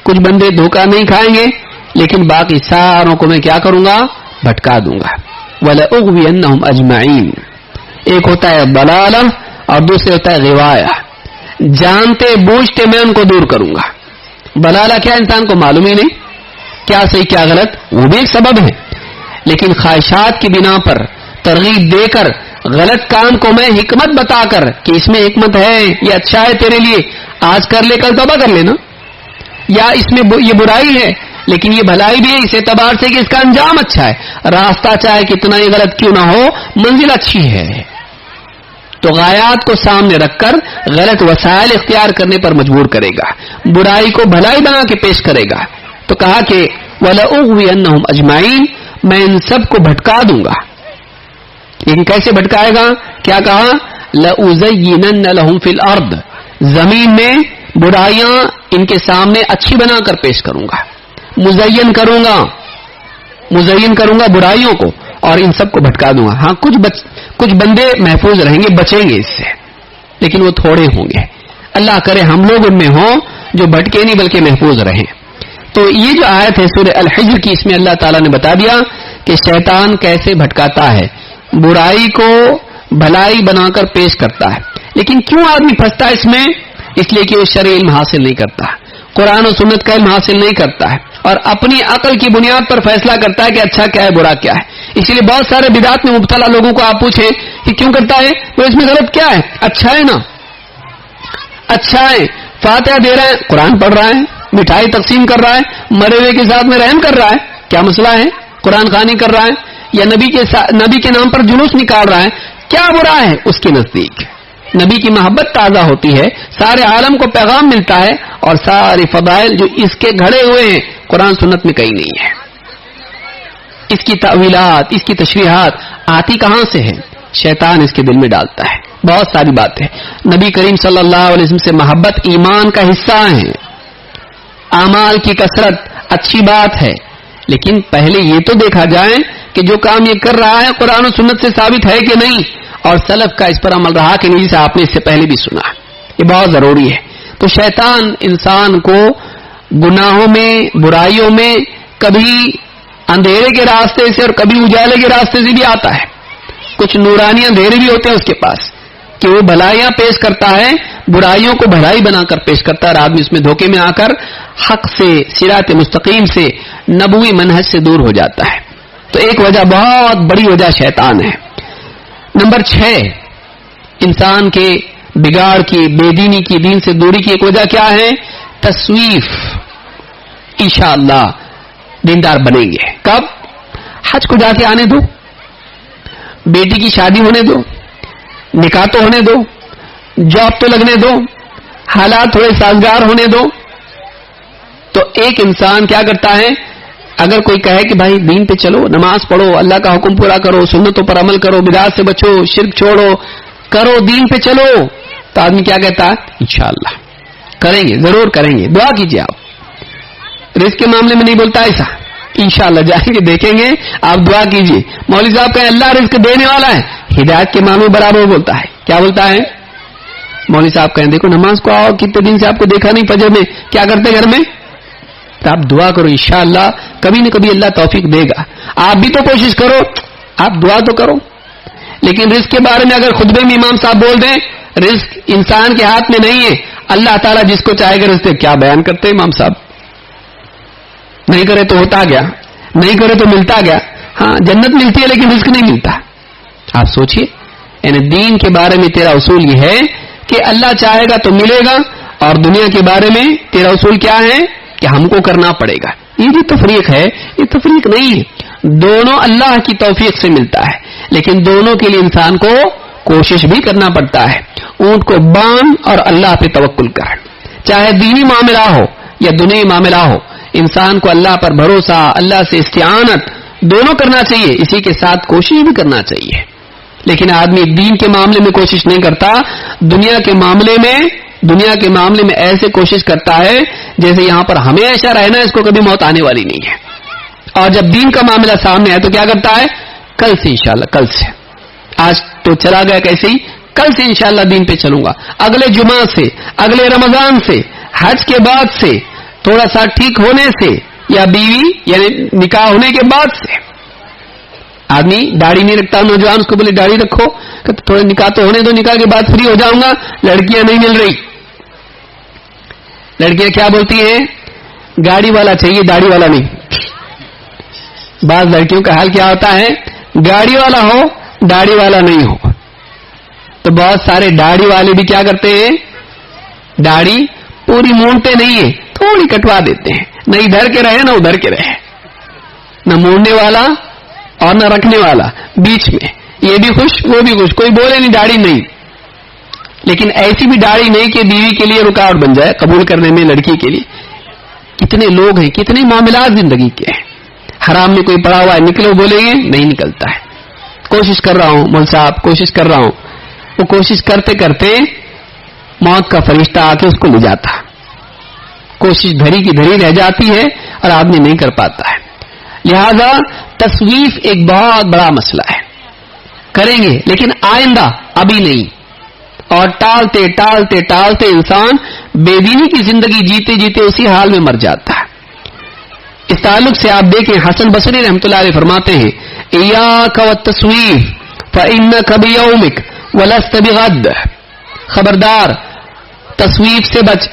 کچھ بندے دھوکہ نہیں کھائیں گے, لیکن باقی ساروں کو میں کیا کروں گا؟ بھٹکا دوں گا. وَلَأُغْوِيَنَّهُمْ أَجْمَعِينَ. ایک ہوتا ہے ضلالہ اور دوسرے ہوتا ہے غوایہ. جانتے بوجھتے میں ان کو دور کروں گا. ضلالہ کیا انسان کو معلوم ہی نہیں کیا صحیح کیا غلط, وہ بھی ایک سبب ہے, لیکن خواہشات کی بنا پر ترغیب دے کر غلط کام کو میں حکمت بتا کر کہ اس میں حکمت ہے, یہ اچھا ہے تیرے لیے, آج کر لے کل توبہ کر لینا, یا اس میں یہ برائی ہے لیکن یہ بھلائی بھی ہے اس اعتبار سے کہ اس کا انجام اچھا ہے, راستہ چاہے کتنا ہی غلط کیوں نہ ہو منزل اچھی ہے. تو غایات کو سامنے رکھ کر غلط وسائل اختیار کرنے پر مجبور کرے گا, برائی کو بھلائی بنا کے پیش کرے گا. تو کہا کہ وَلَأُغْوِيَنَّهُمْ أَجْمَعِينَ, میں ان سب کو بھٹکا دوں گا. لیکن کیسے بھٹکائے گا؟ کیا کہا؟ لَأُزَيِّنَنَّ لَهُمْ فِي الْأَرْضِ, زمین میں برائیاں ان کے سامنے اچھی بنا کر پیش کروں گا, مزین کروں گا برائیوں کو اور ان سب کو بھٹکا دوں گا. ہاں کچھ بندے محفوظ رہیں گے, بچیں گے اس سے, لیکن وہ تھوڑے ہوں گے. اللہ کرے ہم لوگ ان میں ہوں جو بھٹکے نہیں بلکہ محفوظ رہیں. تو یہ جو آیت ہے سورہ الحجر کی, اس میں اللہ تعالیٰ نے بتا دیا کہ شیطان کیسے بھٹکاتا ہے, برائی کو بھلائی بنا کر پیش کرتا ہے. لیکن کیوں آدمی پھنستا ہے اس میں؟ اس لیے کہ وہ شرعی علم حاصل نہیں کرتا, قرآن و سنت کا علم حاصل نہیں کرتا ہے, اور اپنی عقل کی بنیاد پر فیصلہ کرتا ہے کہ اچھا کیا ہے برا کیا ہے. اسی لیے بہت سارے بدعات میں مبتلا لوگوں کو آپ پوچھیں کہ کیوں کرتا ہے, وہ اس میں غلط کیا ہے؟ اچھا ہے نا, اچھا ہے, فاتحہ دے رہا ہے, قرآن پڑھ رہا ہے, مٹھائی تقسیم کر رہا ہے, مرے ہوئے کے ساتھ میں رحم کر رہا ہے, کیا مسئلہ ہے؟ قرآن خوانی کر رہا ہے, یا نبی کے نام پر جلوس نکال رہا ہے, کیا برا ہے اس کے نزدیک؟ نبی کی محبت تازہ ہوتی ہے, سارے عالم کو پیغام ملتا ہے, اور سارے فضائل جو اس کے گھڑے ہوئے ہیں قرآن سنت میں کہیں نہیں ہے. اس کی تعویلات, اس کی تشریحات آتی کہاں سے ہے؟ شیطان اس کے دل میں ڈالتا ہے. بہت ساری باتیں نبی کریم صلی اللہ علیہ وسلم سے محبت ایمان کا حصہ ہے. اعمال کی کثرت اچھی بات ہے, لیکن پہلے یہ تو دیکھا جائے کہ جو کام یہ کر رہا ہے قرآن و سنت سے ثابت ہے کہ نہیں, اور سلف کا اس پر عمل رہا کہ نہیں, جسے آپ نے اس سے پہلے بھی سنا. یہ بہت ضروری ہے. تو شیطان انسان کو گناہوں میں, برائیوں میں کبھی اندھیرے کے راستے سے اور کبھی اجالے کے راستے سے بھی آتا ہے. کچھ نورانی اندھیرے بھی ہوتے ہیں اس کے پاس کہ وہ بھلائیاں پیش کرتا ہے, برائیوں کو بھلائی بنا کر پیش کرتا ہے, اور آدمی اس میں دھوکے میں آ کر حق سے, صراط مستقیم سے, نبوی منہج سے دور ہو جاتا ہے. تو ایک وجہ, بہت بڑی وجہ شیطان ہے. نمبر 6, انسان کے بگاڑ کی, بے دینی کی, دین سے دوری کی ایک وجہ کیا ہے؟ تسویف. انشاءاللہ دیندار بنیں گے. کب؟ حج کو جا کے آنے دو, بیٹی کی شادی ہونے دو, نکاح تو ہونے دو, جاب تو لگنے دو, حالات تھوڑے سازگار ہونے دو. تو ایک انسان کیا کرتا ہے, اگر کوئی کہے کہ بھائی دین پہ چلو, نماز پڑھو, اللہ کا حکم پورا کرو, سنتوں پر عمل کرو, بدعات سے بچو, شرک چھوڑو, کرو, دین پہ چلو, تو آدمی کیا کہتا ہے؟ انشاءاللہ کریں گے, ضرور کریں گے, دعا کیجیے. آپ رزق کے معاملے میں نہیں بولتا ایسا, انشاءاللہ جائیں گے, دیکھیں گے, آپ دعا کیجیے. مولوی صاحب کہیں اللہ رزق دینے والا ہے, ہدایت کے معاملے برابر بولتا ہے. کیا بولتا ہے؟ مولوی صاحب کہیں دیکھو نماز کو آؤ, کتنے دن سے آپ کو دیکھا نہیں فجر میں, کیا کرتے گھر میں؟ تو آپ دعا کرو, انشاءاللہ کبھی نہ کبھی اللہ توفیق دے گا. آپ بھی تو کوشش کرو, آپ دعا تو کرو. لیکن رزق کے بارے میں اگر خطبے میں امام صاحب بول دیں رزق انسان کے ہاتھ میں نہیں ہے, اللہ تعالیٰ جس کو چاہے گا رزق, کیا بیان کرتے ہیں امام صاحب؟ نہیں کرے تو ہوتا گیا, نہیں کرے تو ملتا گیا. ہاں جنت ملتی ہے لیکن رزق نہیں ملتا. آپ سوچئے, یعنی دین کے بارے میں تیرا اصول یہ ہے کہ اللہ چاہے گا تو ملے گا, اور دنیا کے بارے میں تیرا اصول کیا ہے کہ ہم کو کرنا پڑے گا. یہ جو تفریق ہے یہ تفریق نہیں ہے, دونوں اللہ کی توفیق سے ملتا ہے, لیکن دونوں کے لیے انسان کو کوشش بھی کرنا پڑتا ہے. اونٹ کو باندھ اور اللہ پہ توکل کر, چاہے دینی معاملہ ہو یا دنیوی معاملہ ہو, انسان کو اللہ پر بھروسہ, اللہ سے استعانت دونوں کرنا چاہیے, اسی کے ساتھ کوشش بھی کرنا چاہیے. لیکن آدمی دین کے معاملے میں کوشش نہیں کرتا, دنیا کے معاملے میں ایسے کوشش کرتا ہے جیسے یہاں پر ہمیشہ رہنا, اس کو کبھی موت آنے والی نہیں ہے. اور جب دین کا معاملہ سامنے ہے تو کیا کرتا ہے؟ کل سے انشاءاللہ, کل سے, آج تو چلا گیا کیسے ہی, کل سے انشاءاللہ دین پہ چلوں گا, اگلے جمعہ سے, اگلے رمضان سے, حج کے بعد سے, تھوڑا سا ٹھیک ہونے سے, یا بیوی یعنی نکاح ہونے کے بعد سے. آدمی داڑھی نہیں رکھتا, نوجوان اس کو بولے داڑھی رکھو, کہ تھوڑا نکاح تو ہونے دو, نکاح کے بعد فری ہو جاؤں گا. لڑکیاں نہیں مل رہی, لڑکیاں کیا بولتی ہیں؟ گاڑی والا چاہیے, داڑھی والا نہیں. بعض لڑکیوں کا حال کیا ہوتا ہے, گاڑی والا ہو, داڑھی والا نہیں ہو. تو بہت سارے داڑھی والے بھی کیا کرتے ہیں, داڑھی پوری مونڈتے نہیں ہے, تھوڑی کٹوا دیتے ہیں, نہ ادھر کے رہے نہ ادھر کے رہے, نہ مونڈنے والا اور نہ رکھنے والا, بیچ میں, یہ بھی خوش وہ بھی خوش, کوئی بولے نہیں داڑھی نہیں. لیکن ایسی بھی داڑھی نہیں کہ بیوی کے لیے رکاوٹ بن جائے قبول کرنے میں, لڑکی کے لیے. کتنے لوگ ہیں, کتنے معاملات زندگی کے ہیں, حرام میں کوئی پڑا ہوا ہے, نکلو بولیں گے نہیں نکلتا ہے. کوشش کر رہا ہوں مول صاحب, کوشش کر رہا ہوں. وہ کوشش کرتے کرتے موت کا فرشتہ آ کے اس کو لے جاتا. کوشش دھری کی دھری رہ جاتی ہے اور آدمی نہیں کر پاتا ہے. لہذا تسویف ایک بہت بڑا مسئلہ ہے. کریں گے لیکن آئندہ، ابھی نہیں. اور ٹالتے ٹالتے ٹالتے انسان بے دینی کی زندگی جیتے جیتے اسی حال میں مر جاتا ہے. اس تعلق سے آپ دیکھیں حسن بصری رحمۃ اللہ علیہ فرماتے ہیں ایاک والتسویف فإنک بیومک ولست بغد. خبردار تسویف سے بچ،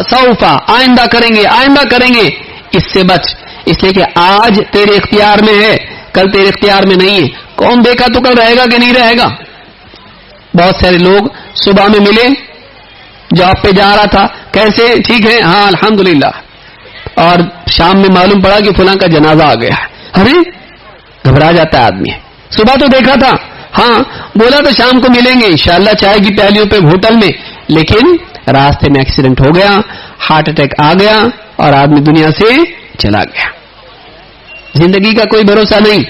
سوفا آئندہ کریں گے آئندہ کریں گے، اس سے بچ، اس لیے کہ آج تیرے اختیار میں ہے، کل تیرے اختیار میں نہیں ہے. کون دیکھا تو کل رہے گا کہ نہیں رہے گا. بہت سارے لوگ صبح میں ملے، جاب پہ جا رہا تھا، کیسے، ٹھیک ہے، ہاں الحمدللہ، اور شام میں معلوم پڑا کہ فلاں کا جنازہ آ گیا. ارے گھبرا جاتا ہے آدمی. صبح تو دیکھا تھا، ہاں بولا تو شام کو ملیں گے انشاءاللہ چائے کی پیالیوں پہ ہوٹل میں، لیکن راستے میں ایکسیڈنٹ ہو گیا، ہارٹ اٹیک آ گیا اور آدمی دنیا سے چلا گیا. زندگی کا کوئی بھروسہ نہیں.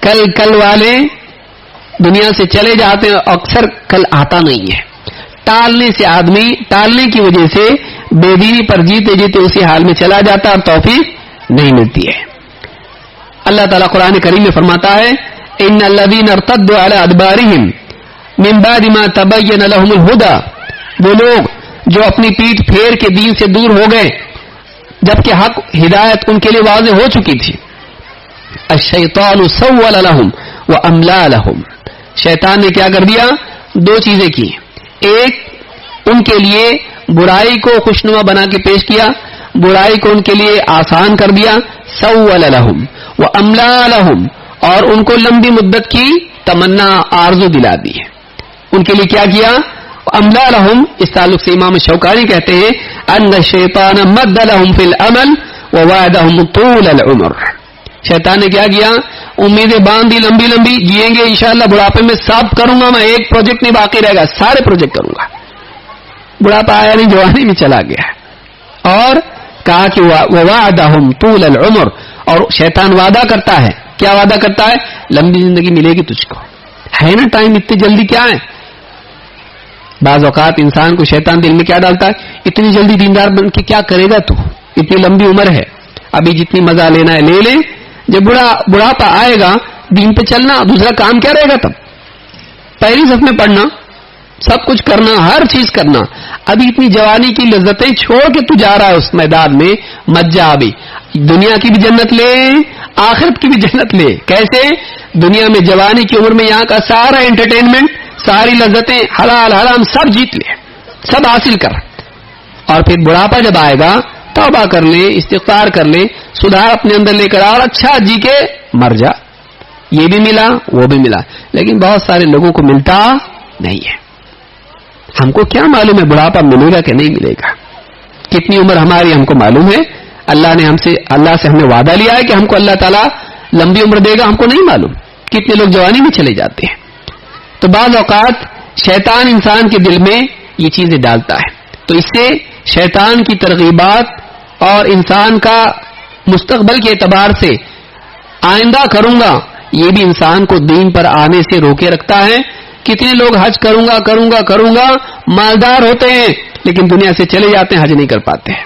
کل والے دنیا سے چلے جاتے ہیں، اکثر کل آتا نہیں ہے. ٹالنے سے آدمی، ٹالنے کی وجہ سے بے دینی پر جیتے جیتے اسی حال میں چلا جاتا اور توفیق نہیں ملتی ہے. اللہ تعالیٰ قرآن کریم میں فرماتا ہے ان الذین ارتدوا علی ادبارہم من بعد ما تبین لہم الہدی. وہ لوگ جو اپنی پیٹھ پھیر کے دین سے دور ہو گئے جبکہ حق ہدایت ان کے لیے واضح ہو چکی تھی. الشیطان سول لہم واملا لہم. شیطان نے کیا کر دیا؟ دو چیزیں کی. ایک، ان کے لیے برائی کو خوشنما بنا کے پیش کیا، برائی کو ان کے لیے آسان کر دیا. سول لہم واملا لہم، اور ان کو لمبی مدت کی تمنا آرزو دلا دی. ان کے لیے کیا کیا؟ املا لہم. اس تعلق سے امام شوکانی کہتے ہیں ان الشیطان مد لہم فی الامل ووعدہم طول العمر. شیطان نے کیا کیا؟ امیدیں باندھ دی لمبی لمبی، جیئیں گے انشاءاللہ، بڑھاپے میں سب کروں گا میں، ایک پروجیکٹ نہیں باقی رہے گا، سارے پروجیکٹ کروں گا. بڑھاپا آیا نہیں، جوانی میں چلا گیا. اور کہا کہ ووعدہم طول العمر، اور شیطان وعدہ کرتا ہے. کیا وعدہ کرتا ہے؟ لمبی زندگی ملے گی تجھ کو. ہے نا ٹائم اتنی جلدی کیا ہے؟ بعض اوقات انسان کو شیطان دل میں کیا ڈالتا ہے؟ اتنی جلدی دیندار بن کے کیا کرے گا تو، اتنی لمبی عمر ہے، ابھی جتنی مزہ لینا ہے لے لے، جب بڑھاپا آئے گا دین پہ چلنا، دوسرا کام کیا رہے گا؟ تب پہلی صف میں پڑھنا، سب کچھ کرنا، ہر چیز کرنا. ابھی اتنی جوانی کی لذتیں چھوڑ کے تو جا رہا ہے اس میدان میں، مت جا. ابھی دنیا کی بھی جنت لے، آخرت کی بھی جنت لے. کیسے؟ دنیا میں جوانی کی عمر میں یہاں کا سارا انٹرٹینمنٹ، ساری لذتیں، حلال حرام سب جیت لے، سب حاصل کر. اور پھر بڑھاپا جب آئے گا توبہ کر لے، استغفار کر لے، سدھار اپنے اندر لے کر اور اچھا جی کے مر جا. یہ بھی ملا وہ بھی ملا، لیکن بہت سارے لوگوں کو ملتا نہیں ہے. ہم کو کیا معلوم ہے بڑھاپا ملے گا کہ نہیں ملے گا؟ کتنی عمر ہماری ہم کو معلوم ہے؟ اللہ سے ہم نے وعدہ لیا ہے کہ ہم کو اللہ تعالیٰ لمبی عمر دے گا، ہم کو نہیں معلوم. کتنے لوگ جوانی میں چلے جاتے ہیں. تو بعض اوقات شیطان انسان کے دل میں یہ چیزیں ڈالتا ہے، تو اس سے شیطان کی ترغیبات اور انسان کا مستقبل کے اعتبار سے آئندہ کروں گا، یہ بھی انسان کو دین پر آنے سے روکے رکھتا ہے. کتنے لوگ حج کروں گا مالدار ہوتے ہیں لیکن دنیا سے چلے جاتے ہیں، حج نہیں کر پاتے ہیں.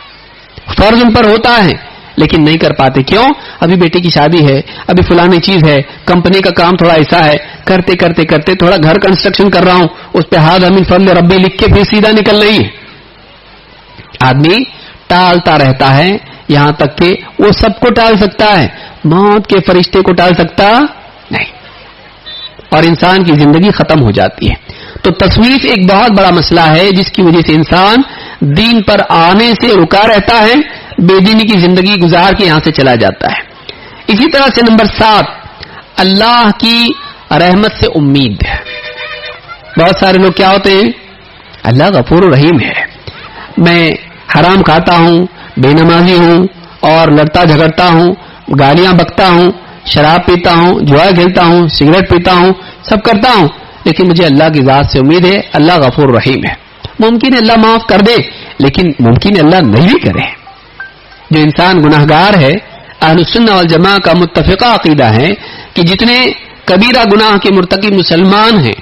فرض ان پر ہوتا ہے لیکن نہیں کر پاتے. کیوں؟ ابھی بیٹے کی شادی ہے، ابھی فلانی چیز ہے، کمپنی کا کام تھوڑا ایسا ہے، کرتے کرتے کرتے تھوڑا گھر کنسٹرکشن کر رہا ہوں، اس پہ ہاتھ من فضل ربی لکھ کے پھر سیدھا نکل رہی ہے. آدمی ٹالتا رہتا ہے یہاں تک کہ وہ سب کو ٹال سکتا ہے، موت کے فرشتے کو ٹال سکتا نہیں، اور انسان کی زندگی ختم ہو جاتی ہے. تو تسویف ایک بہت بڑا مسئلہ ہے جس کی وجہ سے انسان دین پر آنے سے رکا رہتا ہے، بے دینی کی زندگی گزار کے یہاں سے چلا جاتا ہے. اسی طرح سے نمبر 7، اللہ کی رحمت سے امید. بہت سارے لوگ کیا ہوتے ہیں؟ اللہ غفور رحیم ہے، میں حرام کھاتا ہوں، بے نمازی ہوں اور لڑتا جھگڑتا ہوں، گالیاں بکتا ہوں، شراب پیتا ہوں، جوا کھیلتا ہوں، سگریٹ پیتا ہوں، سب کرتا ہوں، لیکن مجھے اللہ کی ذات سے امید ہے، اللہ غفور رحیم ہے. ممکن ہے اللہ معاف کر دے، لیکن ممکن ہے اللہ نہیں بھی کرے. جو انسان گناہگار ہے، اہل السنہ والجماعہ کا متفقہ عقیدہ ہے کہ جتنے کبیرہ گناہ کے مرتکب مسلمان ہیں،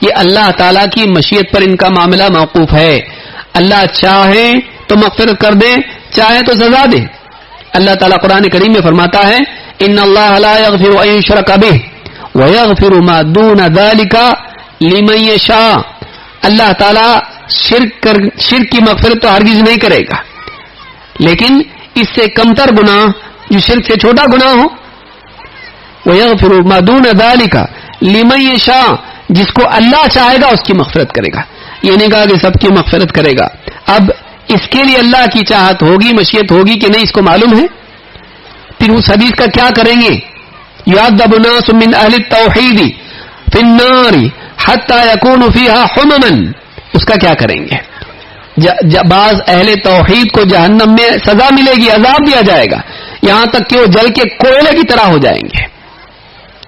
یہ اللہ تعالیٰ کی مشیت پر ان کا معاملہ موقوف ہے. اللہ چاہے تو مغفرت کر دے، چاہے تو سزا دے۔ اللہ تعالیٰ قرآن کریم میں فرماتا ہے ان اللہ لا یغفر ان یشرک بہ ویغفر ما دون ذلک لمن یشاء۔ اللہ تعالیٰ شرک کی مغفرت تو ہرگز نہیں کرے گا، لیکن اس سے کمتر گناہ جو شرک سے چھوٹا گناہ ہو، ویغفر ما دون ذلک لمن یشاء، جس کو اللہ چاہے گا اس کی مغفرت کرے گا۔ یہ نہیں کہا کہ سب کی مغفرت کرے گا۔ اب اس کے لیے اللہ کی چاہت ہوگی، مشیت ہوگی کہ نہیں، اس کو معلوم ہے۔ پھر اس حدیث کا کیا کریں گے؟ یعذب ناس من اہل التوحید فی النار حتی یکون فیہا حمما، اس کا کیا کریں گے؟ بعض اہل توحید کو جہنم میں سزا ملے گی، عذاب دیا جائے گا، یہاں تک کہ وہ جل کے کوئلے کی طرح ہو جائیں گے۔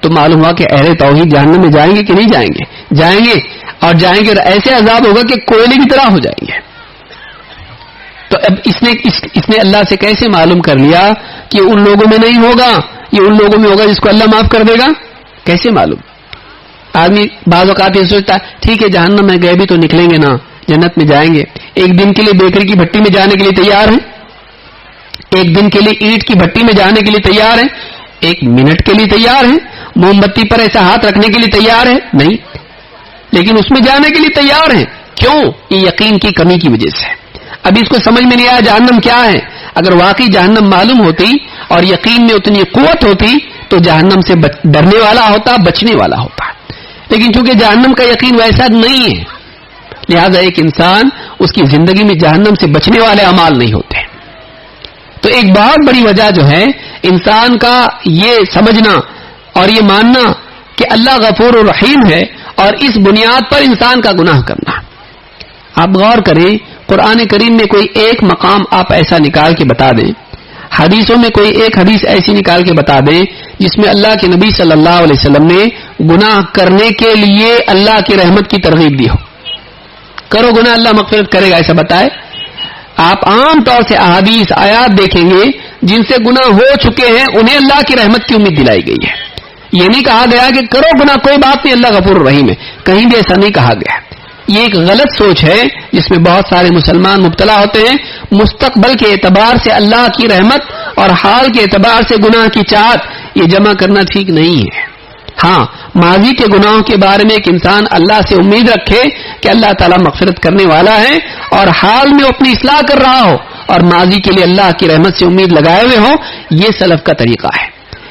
تو معلوم ہوا کہ اہل توحید جہنم میں جائیں گے کہ نہیں جائیں گے؟ جائیں گے، اور جائیں گے اور ایسے عذاب ہوگا کہ کوئلے کی طرح ہو جائیں گے۔ تو اب اس نے اللہ سے کیسے معلوم کر لیا کہ ان لوگوں میں نہیں ہوگا، یہ ان لوگوں میں ہوگا جس کو اللہ معاف کر دے گا؟ کیسے معلوم؟ آدمی بعض اوقات یہ سوچتا ہے ٹھیک ہے جہنم میں گئے بھی تو نکلیں گے نا، جنت میں جائیں گے۔ ایک دن کے لیے بیکری کی بھٹی میں جانے کے لیے تیار ہیں، ایک دن کے لیے اینٹ کی بھٹی میں جانے کے لیے تیار ہیں، ایک منٹ کے لیے تیار ہیں، موم بتی پر ایسا ہاتھ رکھنے کے لیے تیار ہے نہیں، لیکن اس میں جانے کے لیے تیار ہیں۔ کیوں؟ یہ یقین کی کمی کی وجہ سے۔ ابھی اس کو سمجھ میں نہیں آیا جہنم کیا ہے۔ اگر واقعی جہنم معلوم ہوتی اور یقین میں اتنی قوت ہوتی تو جہنم سے ڈرنے والا ہوتا، بچنے والا ہوتا، لیکن چونکہ جہنم کا یقین ویسا نہیں ہے، لہذا ایک انسان اس کی زندگی میں جہنم سے بچنے والے اعمال نہیں ہوتے۔ تو ایک بہت بڑی وجہ جو ہے انسان کا یہ سمجھنا اور یہ ماننا کہ اللہ غفور و رحیم ہے، اور اس بنیاد پر انسان کا گناہ کرنا۔ آپ غور کریں، قرآن کریم میں کوئی ایک مقام آپ ایسا نکال کے بتا دیں، حدیثوں میں کوئی ایک حدیث ایسی نکال کے بتا دیں جس میں اللہ کے نبی صلی اللہ علیہ وسلم نے گناہ کرنے کے لیے اللہ کی رحمت کی ترغیب دی ہو۔ کرو گناہ اللہ مغفرت کرے گا، ایسا بتائے؟ آپ عام طور سے احادیث آیات دیکھیں گے جن سے گناہ ہو چکے ہیں انہیں اللہ کی رحمت کی امید دلائی گئی ہے۔ یہ نہیں کہا گیا کہ کرو گناہ کوئی بات نہیں اللہ غفور الرحیم ہے، کہیں بھی ایسا نہیں کہا گیا۔ یہ ایک غلط سوچ ہے جس میں بہت سارے مسلمان مبتلا ہوتے ہیں۔ مستقبل کے اعتبار سے اللہ کی رحمت اور حال کے اعتبار سے گناہ کی چاہت یہ جمع کرنا ٹھیک نہیں ہے۔ ہاں، ماضی کے گناہوں کے بارے میں ایک انسان اللہ سے امید رکھے کہ اللہ تعالیٰ مغفرت کرنے والا ہے، اور حال میں اپنی اصلاح کر رہا ہو اور ماضی کے لیے اللہ کی رحمت سے امید لگائے ہوئے ہو، یہ سلف کا طریقہ ہے۔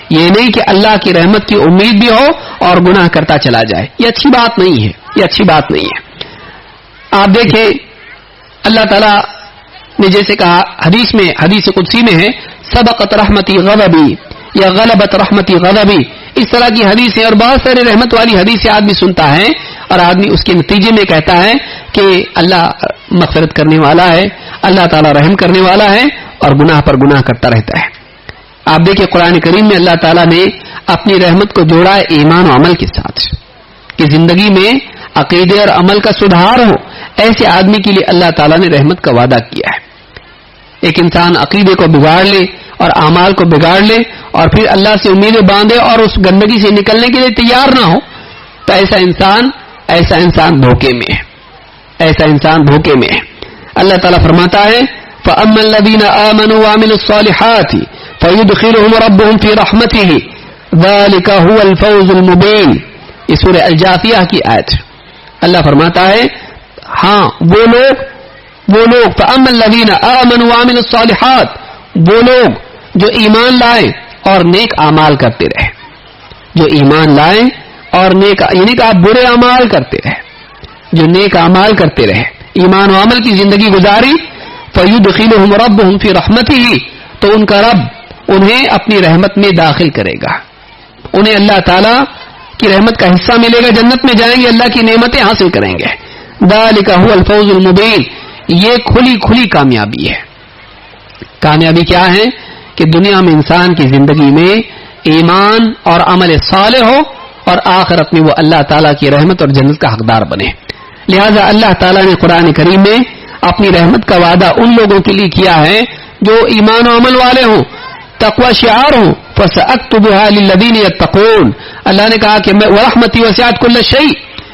یہ نہیں کہ اللہ کی رحمت کی امید بھی ہو اور گناہ کرتا چلا جائے، یہ اچھی بات نہیں ہے، یہ اچھی بات نہیں ہے۔ آپ دیکھیں اللہ تعالیٰ نے جیسے کہا حدیث میں، حدیث قدسی میں ہے سبقت رحمتی غضبی یا غلبت رحمتی غضبی، اس طرح کی حدیثیں اور بہت سارے رحمت والی حدیثیں آدمی سنتا ہے اور آدمی اس کے نتیجے میں کہتا ہے کہ اللہ مغفرت کرنے والا ہے، اللہ تعالیٰ رحم کرنے والا ہے، اور گناہ پر گناہ کرتا رہتا ہے۔ آپ دیکھیں قرآن کریم میں اللہ تعالیٰ نے اپنی رحمت کو جوڑا ہے ایمان و عمل کے ساتھ، کہ زندگی میں عقیدے اور عمل کا سدھار ہو، ایسے آدمی کے لیے اللہ تعالیٰ نے رحمت کا وعدہ کیا ہے۔ ایک انسان عقیدے کو بگاڑ لے اور اعمال کو بگاڑ لے اور پھر اللہ سے امیدیں باندھے اور اس گندگی سے نکلنے کے لیے تیار نہ ہو، تو ایسا انسان دھوکے میں ہے، ایسا انسان دھوکے میں ہے۔ اللہ تعالیٰ فرماتا ہے فَأَمَّا الَّذِينَ آمَنُوا وَعَمِلُوا الصَّالِحَاتِ فَيُدْخِلُهُمْ رَبُّهُمْ فِي رَحْمَتِهِ ذَلِكَ هُوَ الْفَوْزُ الْمُبِينُ، یہ سورہ الجاثیہ کی آیت۔ اللہ فرماتا ہے ہاں وہ لوگ فَأَمَّا الَّذِينَ آمَنُوا وَعَمِلُوا الصَّالِحَاتِ، وہ لوگ جو ایمان لائے اور نیک اعمال کرتے رہے، جو ایمان لائے اور نیک، یعنی کہ آپ برے اعمال کرتے رہے، جو نیک اعمال کرتے رہے، ایمان و عمل کی زندگی گزاری، فَيُدْخِلُهُمْ رَبُّهُمْ فِي رَحْمَتِهِ، تو ان کا رب انہیں اپنی رحمت میں داخل کرے گا، انہیں اللہ تعالیٰ کی رحمت کا حصہ ملے گا، جنت میں جائیں گے، اللہ کی نعمتیں حاصل کریں گے۔ ذَلِكَ هُوَ الْفَوْزُ الْمُبِينُ، یہ کھلی کامیابی ہے۔ کامیابی کیا ہے؟ کہ دنیا میں انسان کی زندگی میں ایمان اور عمل صالح ہو اور آخرت میں وہ اللہ تعالیٰ کی رحمت اور جنت کا حقدار بنے۔ لہذا اللہ تعالیٰ نے قرآن کریم میں اپنی رحمت کا وعدہ ان لوگوں کے لیے کیا ہے جو ایمان و عمل والے ہوں، تقوی شعار ہوں، فَسَأَكْتُبُهَا لِلَّذِينَ يَتَّقُونَ، اللہ نے کہا کہ میں وَرَحْمَتِي وَسِعَتْ كُلَّ شَيْءٍ،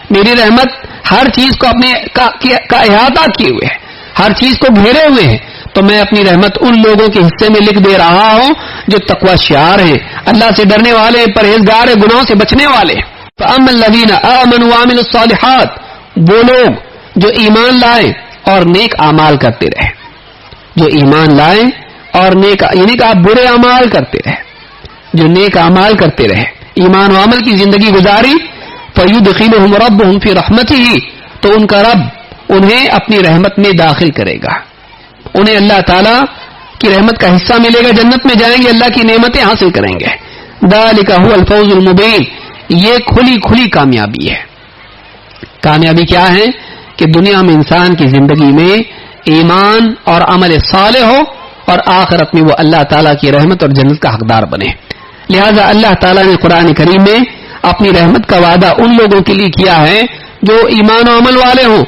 میری رحمت ہر چیز کو اپنے کا احاطہ کیے ہوئے ہے، ہر چیز کو گھیرے ہوئے ہیں، تو میں اپنی رحمت ان لوگوں کے حصے میں لکھ دے رہا ہوں جو تقوی شعار ہیں، اللہ سے ڈرنے والے، پرہیزگار ہیں، گناہوں سے بچنے والے. فَأَمَّا الَّذِينَ آمَنُوا وَعَمِلُوا الصَّالِحَاتِ، وہ لوگ جو ایمان لائے اور نیک اعمال کرتے رہے، جو ایمان لائے اور نیک، یعنی کہ آپ برے اعمال کرتے رہے، جو نیک اعمال کرتے رہے، ایمان و عمل کی زندگی گزاری، فَيُدْخِلُهُمْ رَبُّهُمْ فِي رَحْمَتِهِ، تو ان کا رب انہیں اپنی رحمت میں داخل کرے گا، انہیں اللہ تعالیٰ کی رحمت کا حصہ ملے گا، جنت میں جائیں گے، اللہ کی نعمتیں حاصل کریں گے. ذَلِكَ هُوَ الْفَوْزُ الْمُبِينُ، یہ کھلی کھلی کامیابی ہے. کامیابی کیا ہے؟ کہ دنیا میں انسان کی زندگی میں ایمان اور عمل صالح ہو اور آخرت میں وہ اللہ تعالیٰ کی رحمت اور جنت کا حقدار بنے. لہذا اللہ تعالیٰ نے قرآن کریم میں اپنی رحمت کا وعدہ ان لوگوں کے لیے کیا ہے جو ایمان و عمل والے ہوں،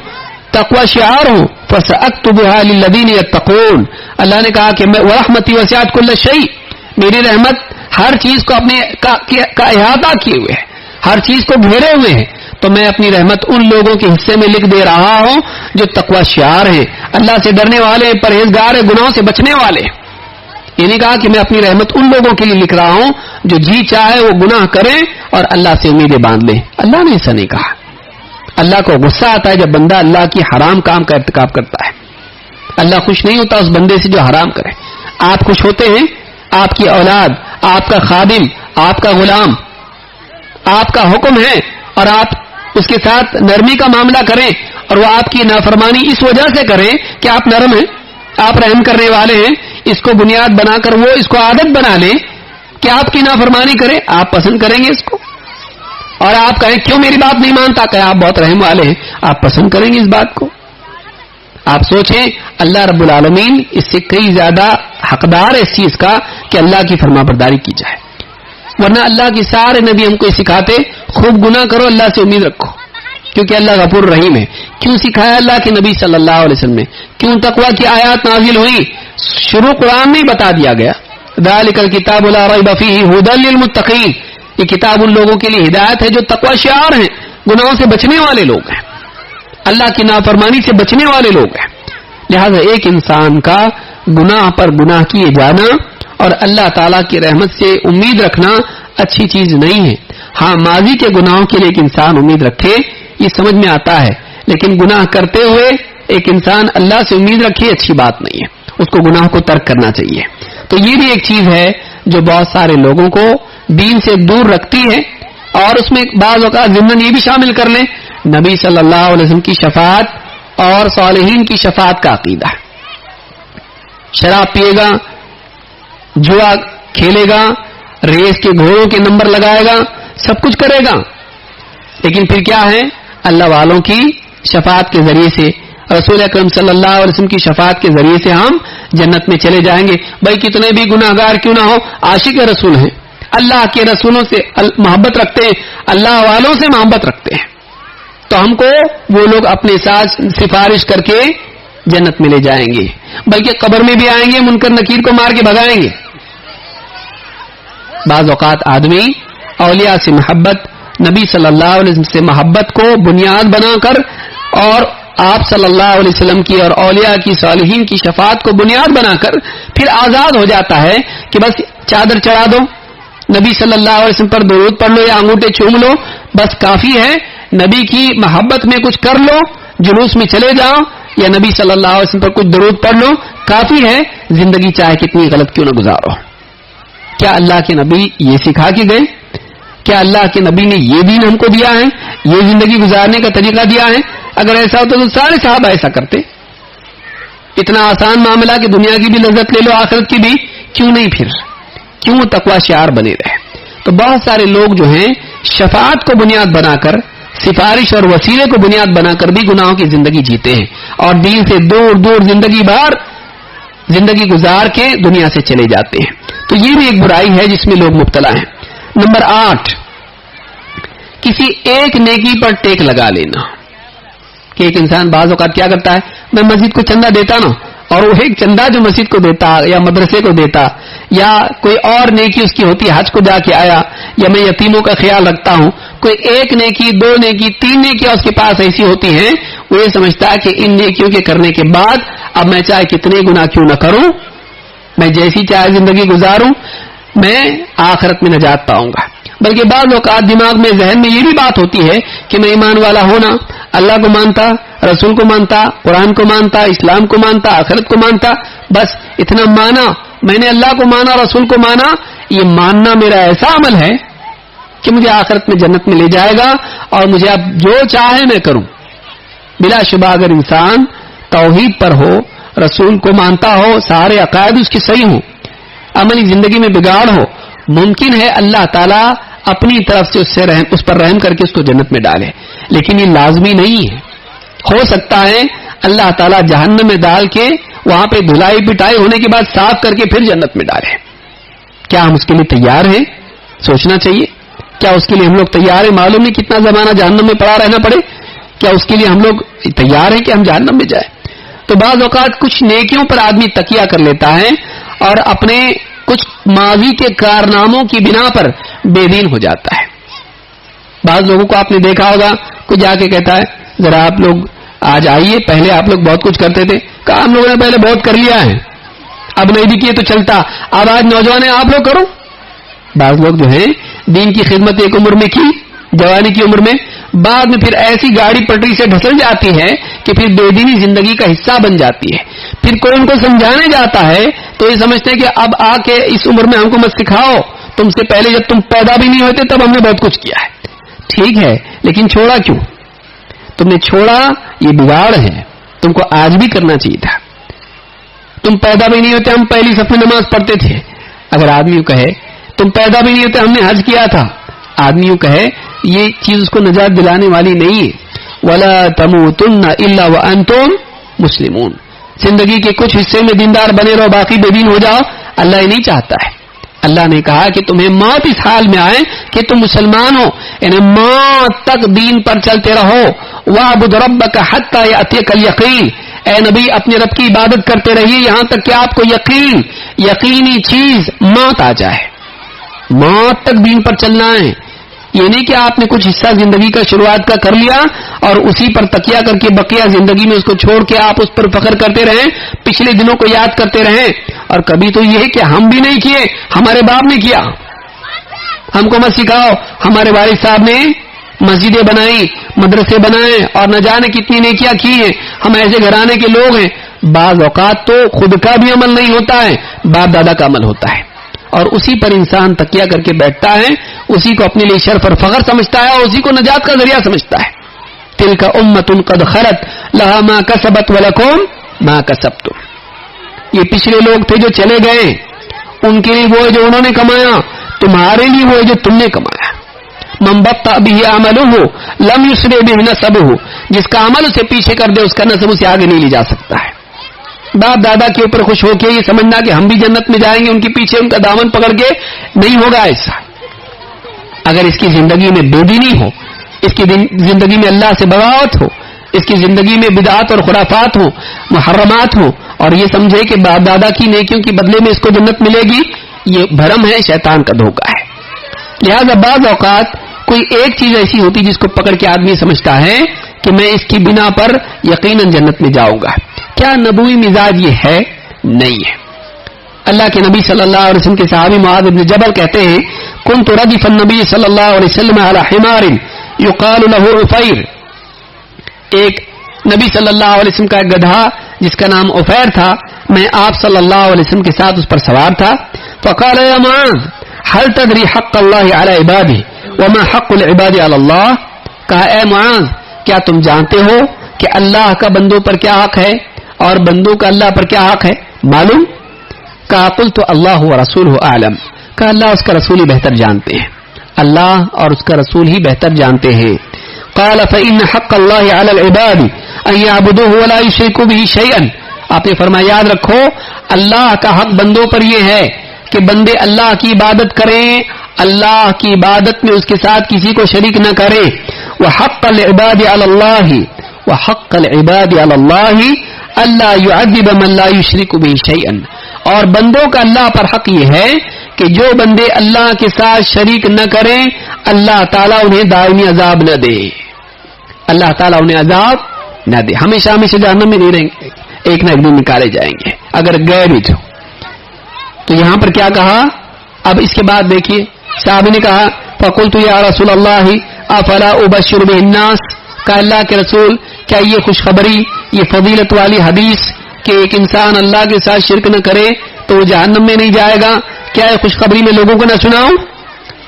تقوی شعار ہوں. فَسَأَكْتُبُهَا لِلَّذِينَ يَتَّقُونَ، اللہ نے کہا کہ وَرَحْمَتِي وَسِعَتْ كُلَّ شَيْءٍ، میری رحمت ہر چیز کو اپنے کا احاطہ کیے ہوئے ہے، ہر چیز کو گھیرے ہوئے ہیں، تو میں اپنی رحمت ان لوگوں کے حصے میں لکھ دے رہا ہوں جو تقوی شعار ہیں، اللہ سے ڈرنے والے، پرہیزگار ہیں، گناہوں سے بچنے والے. یہ نہیں کہا کہ میں اپنی رحمت ان لوگوں کے لیے لکھ رہا ہوں جو جی چاہے وہ گناہ کریں اور اللہ سے امیدیں باندھ لیں. اللہ نے ایسا نہیں کہا. اللہ کو غصہ آتا ہے جب بندہ اللہ کی حرام کام کا ارتکاب کرتا ہے. اللہ خوش نہیں ہوتا اس بندے سے جو حرام کرے. آپ خوش ہوتے ہیں آپ کی اولاد، آپ کا خادم، آپ کا غلام آپ کا حکم ہے اور آپ اس کے ساتھ نرمی کا معاملہ کریں اور وہ آپ کی نافرمانی اس وجہ سے کریں کہ آپ نرم ہیں، آپ رحم کرنے والے ہیں، اس کو بنیاد بنا کر وہ اس کو عادت بنا لیں کہ آپ کی نافرمانی کریں، آپ پسند کریں گے اس کو. اور آپ کہیں کیوں میری بات نہیں مانتا، کہ آپ بہت رحم والے ہیں، آپ پسند کریں گے اس بات کو. آپ سوچیں اللہ رب العالمین اس سے کئی زیادہ حقدار ہے اس چیز کا کہ اللہ کی فرما برداری کی جائے. ورنہ اللہ کے سارے نبی ہم کو سکھاتے خوب گناہ کرو، اللہ سے امید رکھو، کیونکہ اللہ غفور رحیم ہے. کیوں سکھایا اللہ کے نبی صلی اللہ علیہ وسلم نے؟ کیوں تقوی کی آیات نازل ہوئی؟ شروع قرآن میں بتا دیا گیا ذالک الکتاب لا ریب فیہ ھدی للمتقین، یہ کتاب ان لوگوں کے لیے ہدایت ہے جو تقوی شعار ہیں، گناہوں سے بچنے والے لوگ ہیں، اللہ کی نافرمانی سے بچنے والے لوگ ہیں. لہذا ایک انسان کا گناہ پر گناہ کیے جانا اور اللہ تعالیٰ کی رحمت سے امید رکھنا اچھی چیز نہیں ہے. ہاں ماضی کے گناہوں کے لیے ایک انسان امید رکھے یہ سمجھ میں آتا ہے، لیکن گناہ کرتے ہوئے ایک انسان اللہ سے امید رکھے اچھی بات نہیں ہے، اس کو گناہ کو ترک کرنا چاہیے. تو یہ بھی ایک چیز ہے جو بہت سارے لوگوں کو دین سے دور رکھتی ہے. اور اس میں بعض اوقات ضمن یہ بھی شامل کر لیں نبی صلی اللہ علیہ وسلم کی شفاعت اور صالحین کی شفاعت کا عقیدہ. شراب پیے گا، جوا کھیلے گا، ریس کے گھوڑوں کے نمبر لگائے گا، سب کچھ کرے گا، لیکن پھر کیا ہے؟ اللہ والوں کی شفاعت کے ذریعے سے، رسول اکرم صلی اللہ علیہ وسلم کی شفاعت کے ذریعے سے ہم جنت میں چلے جائیں گے. بھائی کتنے بھی گناہگار کیوں نہ ہو، عاشق رسول ہیں، اللہ کے رسولوں سے محبت رکھتے ہیں، اللہ والوں سے محبت رکھتے ہیں، تو ہم کو وہ لوگ اپنے ساتھ سفارش کر کے جنت میں لے جائیں گے، بلکہ قبر میں بھی آئیں گے، منکر نکیر کو مار کے بھگائیں گے. بعض اوقات آدمی اولیاء سے محبت، نبی صلی اللہ علیہ وسلم سے محبت کو بنیاد بنا کر اور آپ صلی اللہ علیہ وسلم کی اور اولیاء کی صالحین کی شفاعت کو بنیاد بنا کر پھر آزاد ہو جاتا ہے کہ بس چادر چڑھا دو، نبی صلی اللہ علیہ وسلم پر درود پڑھ لو یا انگوٹھے چوم لو، بس کافی ہے. نبی کی محبت میں کچھ کر لو، جلوس میں چلے جاؤ یا نبی صلی اللہ علیہ وسلم پر کچھ درود پڑھ لو، کافی ہے. زندگی چاہے کتنی غلط کیوں نہ گزارو. کیا اللہ کے نبی یہ سکھا کے گئے؟ کیا اللہ کے نبی نے یہ دین ہم کو دیا ہے، یہ زندگی گزارنے کا طریقہ دیا ہے؟ اگر ایسا ہوتا تو سارے صحابہ ایسا کرتے. اتنا آسان معاملہ کہ دنیا کی بھی لذت لے لو آخرت کی بھی، کیوں نہیں؟ پھر کیوں تقوی شعار بنے رہے؟ تو بہت سارے لوگ جو ہیں شفاعت کو بنیاد بنا کر، سفارش اور وسیلے کو بنیاد بنا کر بھی گناہوں کی زندگی جیتے ہیں اور دین سے دور دور زندگی بھر زندگی گزار کے دنیا سے چلے جاتے ہیں. تو یہ بھی ایک برائی ہے جس میں لوگ مبتلا ہیں. نمبر 8، کسی ایک نیکی پر ٹیک لگا لینا. کہ ایک انسان بعض اوقات کیا کرتا ہے، میں مسجد کو چندہ دیتا نا، اور وہ ایک چندہ جو مسجد کو دیتا یا مدرسے کو دیتا یا کوئی اور نیکی اس کی ہوتی ہے، حج کو جا کے آیا، یا میں یتیموں کا خیال رکھتا ہوں، کوئی ایک نیکی، دو نیکی، تین نیکیاں اس کے پاس ایسی ہوتی ہیں، وہ یہ سمجھتا ہے کہ ان نیکیوں کے کرنے کے بعد اب میں چاہے کتنے گناہ کیوں نہ کروں، میں جیسی چاہے زندگی گزاروں، میں آخرت میں نجات پاؤں گا۔ بلکہ بعض اوقات دماغ میں، ذہن میں یہ بھی بات ہوتی ہے کہ میں ایمان والا ہونا، اللہ کو مانتا، رسول کو مانتا، قرآن کو مانتا، اسلام کو مانتا، آخرت کو مانتا، بس اتنا مانا، میں نے اللہ کو مانا، رسول کو مانا، یہ ماننا میرا ایسا عمل ہے کہ مجھے آخرت میں جنت میں لے جائے گا اور مجھے اب جو چاہے میں کروں۔ بلا شبہ اگر انسان توحید پر ہو، رسول کو مانتا ہو، سارے عقائد اس کی صحیح ہوں، عملی زندگی میں بگاڑ ہو، ممکن ہے اللہ تعالیٰ اپنی طرف سے اس پر رحم کر کے اس کو جنت میں ڈالے، لیکن یہ لازمی نہیں ہے۔ ہو سکتا ہے اللہ تعالیٰ جہنم میں ڈال کے وہاں پہ دھلائی پٹائی ہونے کے بعد صاف کر کے پھر جنت میں ڈالے۔ کیا ہم اس کے لیے تیار ہیں؟ سوچنا چاہیے۔ کیا اس کے لیے ہم لوگ تیار ہیں؟ معلوم نہیں کتنا زمانہ جہنم میں پڑا رہنا پڑے، کیا اس کے لیے ہم لوگ تیار ہیں کہ ہم جہنم میں جائیں؟ تو بعض اوقات کچھ نیکیوں پر آدمی تکیہ کر لیتا ہے اور اپنے کچھ ماضی کے کارناموں کی بنا پر بے دین ہو جاتا ہے۔ بعض لوگوں کو آپ نے دیکھا ہوگا، کوئی جا کے کہتا ہے ذرا آپ لوگ آج آئیے، پہلے آپ لوگ بہت کچھ کرتے تھے، کہا ہم لوگوں نے پہلے بہت کر لیا ہے، اب نہیں بھی کیے تو چلتا، اب آج نوجوان ہیں آپ لوگ کرو۔ بعض لوگ جو ہیں دین کی خدمت ایک عمر میں کی، جوانی کی عمر میں، بعد میں پھر ایسی گاڑی پٹری سے ڈھسل جاتی ہے کہ پھر بے دینی زندگی کا حصہ بن جاتی ہے۔ پھر کوئی ان کو سمجھانے جاتا ہے تو یہ سمجھتے ہیں کہ اب آ کے اس عمر میں ہم کو مت سکھاؤ، تم سے پہلے جب تم پیدا بھی نہیں ہوتے تب ہم نے بہت کچھ کیا ہے۔ ٹھیک ہے، لیکن چھوڑا کیوں؟ تم نے چھوڑا، یہ بگاڑ ہے، تم کو آج بھی کرنا چاہیے تھا۔ تم پیدا بھی نہیں ہوتے، ہم پہلی صف میں نماز پڑھتے تھے۔ اگر آدمی کہے تم پیدا بھی نہیں ہوتے، ہم نے حج کیا تھا، آدمی کہے یہ چیز اس کو نجات دلانے والی نہیں ہے۔ وَلَا تَمُوتُنَّ إِلَّا وَأَنْتُمْ مُسْلِمُونَ، زندگی کے کچھ حصے میں دیندار بنے رہو، باقی بے دین ہو جاؤ، اللہ یہ نہیں چاہتا ہے۔ اللہ نے کہا کہ تمہیں موت اس حال میں آئے کہ تم مسلمان ہو، یعنی موت تک دین پر چلتے رہو۔ وَاعْبُدْ رَبَّكَ حَتَّى يَأْتِيَكَ الْيَقِينُ، اے نبی اپنے رب کی عبادت کرتے رہیے یہاں تک کہ آپ کو یقینی چیز موت آ جائے۔ موت تک دین پر چلنا ہے، یہ نہیں کہ آپ نے کچھ حصہ زندگی کا شروعات کا کر لیا اور اسی پر تکیہ کر کے بقیہ زندگی میں اس کو چھوڑ کے آپ اس پر فخر کرتے رہیں، پچھلے دنوں کو یاد کرتے رہیں، اور کبھی تو یہ ہے کہ ہم بھی نہیں کیے، ہمارے باپ نے کیا، ہم کو مت سکھاؤ، ہمارے والد صاحب نے مسجدیں بنائی، مدرسے بنائے اور نہ جانے کتنی نیکیاں کی ہیں، ہم ایسے گھرانے کے لوگ ہیں۔ بعض اوقات تو خود کا بھی عمل نہیں ہوتا ہے، باپ دادا کا عمل ہوتا ہے، اور اسی پر انسان تکیہ کر کے بیٹھتا ہے، اسی کو اپنے لیے شرف اور فخر سمجھتا ہے اور اسی کو نجات کا ذریعہ سمجھتا ہے۔ تلک امۃ قد خلت لها ما کسبت ولکم ما کسبتم، یہ پچھلے لوگ تھے جو چلے گئے، ان کے لیے وہ ہے جو انہوں نے کمایا، تمہارے لیے وہ ہے جو تم نے کمایا۔ من بطأ به عمله لم يسرع به نسبه، جس کا عمل اسے پیچھے کر دے اس کا نسب اسے آگے نہیں لے جا سکتا ہے۔ باپ دادا کے اوپر خوش ہو کے یہ سمجھنا کہ ہم بھی جنت میں جائیں گے، ان کے پیچھے ان کا دامن پکڑ کے نہیں ہوگا ایسا۔ اگر اس کی زندگی میں بے دینی ہو، اس کی زندگی میں اللہ سے بغاوت ہو، اس کی زندگی میں بدعات اور خرافات ہوں، محرمات ہوں، اور یہ سمجھے کہ باپ دادا کی نیکیوں کے بدلے میں اس کو جنت ملے گی، یہ بھرم ہے، شیطان کا دھوکہ ہے۔ لہذا بعض اوقات کوئی ایک چیز ایسی ہوتی جس کو پکڑ کے آدمی سمجھتا ہے کہ میں اس کی بنا پر یقیناً جنت میں جاؤں گا۔ کیا نبوی مزاج یہ ہے؟ نہیں ہے۔ اللہ کے نبی صلی اللہ علیہ وسلم کے صحابی معاذ بن جبل کہتے ہیں كنت ردف النبی صلی اللہ علیہ وسلم على حمار يقال له عفیر، ایک نبی صلی اللہ علیہ وسلم کا ایک گدھا جس کا نام عفیر تھا، میں آپ صلی اللہ علیہ وسلم کے ساتھ اس پر سوار تھا۔ فقال يا معاذ هل تدري حق الله على عباده وما حق العباد على الله، کہا اے معاذ کیا تم جانتے ہو کہ اللہ کا بندوں پر کیا حق ہے اور بندوں کا اللہ پر کیا حق ہے؟ معلوم؟ کہا قلت اللہ ورسولہ اعلم، کہا اللہ اس کا رسول ہی بہتر جانتے ہیں، اللہ اور اس کا رسول ہی بہتر جانتے ہیں۔ قال فإن حق الله على العباد ان يعبدوه ولا يشركوا به شيئا، آپ نے فرمایا یاد رکھو اللہ کا حق بندوں پر یہ ہے کہ بندے اللہ کی عبادت کریں، اللہ کی عبادت میں اس کے ساتھ کسی کو شریک نہ کریں۔ وحق العباد على الله وحق العباد على الله الا يعذب من لا يشرك به شيئا، اور بندوں کا اللہ پر حق یہ ہے کہ جو بندے اللہ کے ساتھ شریک نہ کریں اللہ تعالیٰ انہیں دائمی عذاب نہ دے، اللہ تعالیٰ انہیں عذاب نہ دے، ہمیشہ ہمیشہ جہنم میں نہیں رہیں گے، ایک نہ ایک دن نکالے جائیں گے اگر گئے بھی تو یہاں پر کیا کہا؟ اب اس کے بعد دیکھیے صحابی نے کہا فقلت یا رسول اللہ افلا ابشر بہ الناس، کہ اللہ کے رسول کیا یہ خوشخبری، یہ فضیلت والی حدیث کہ ایک انسان اللہ کے ساتھ شرک نہ کرے تو وہ جہنم میں نہیں جائے گا، کیا یہ خوشخبری میں لوگوں کو نہ سناؤں؟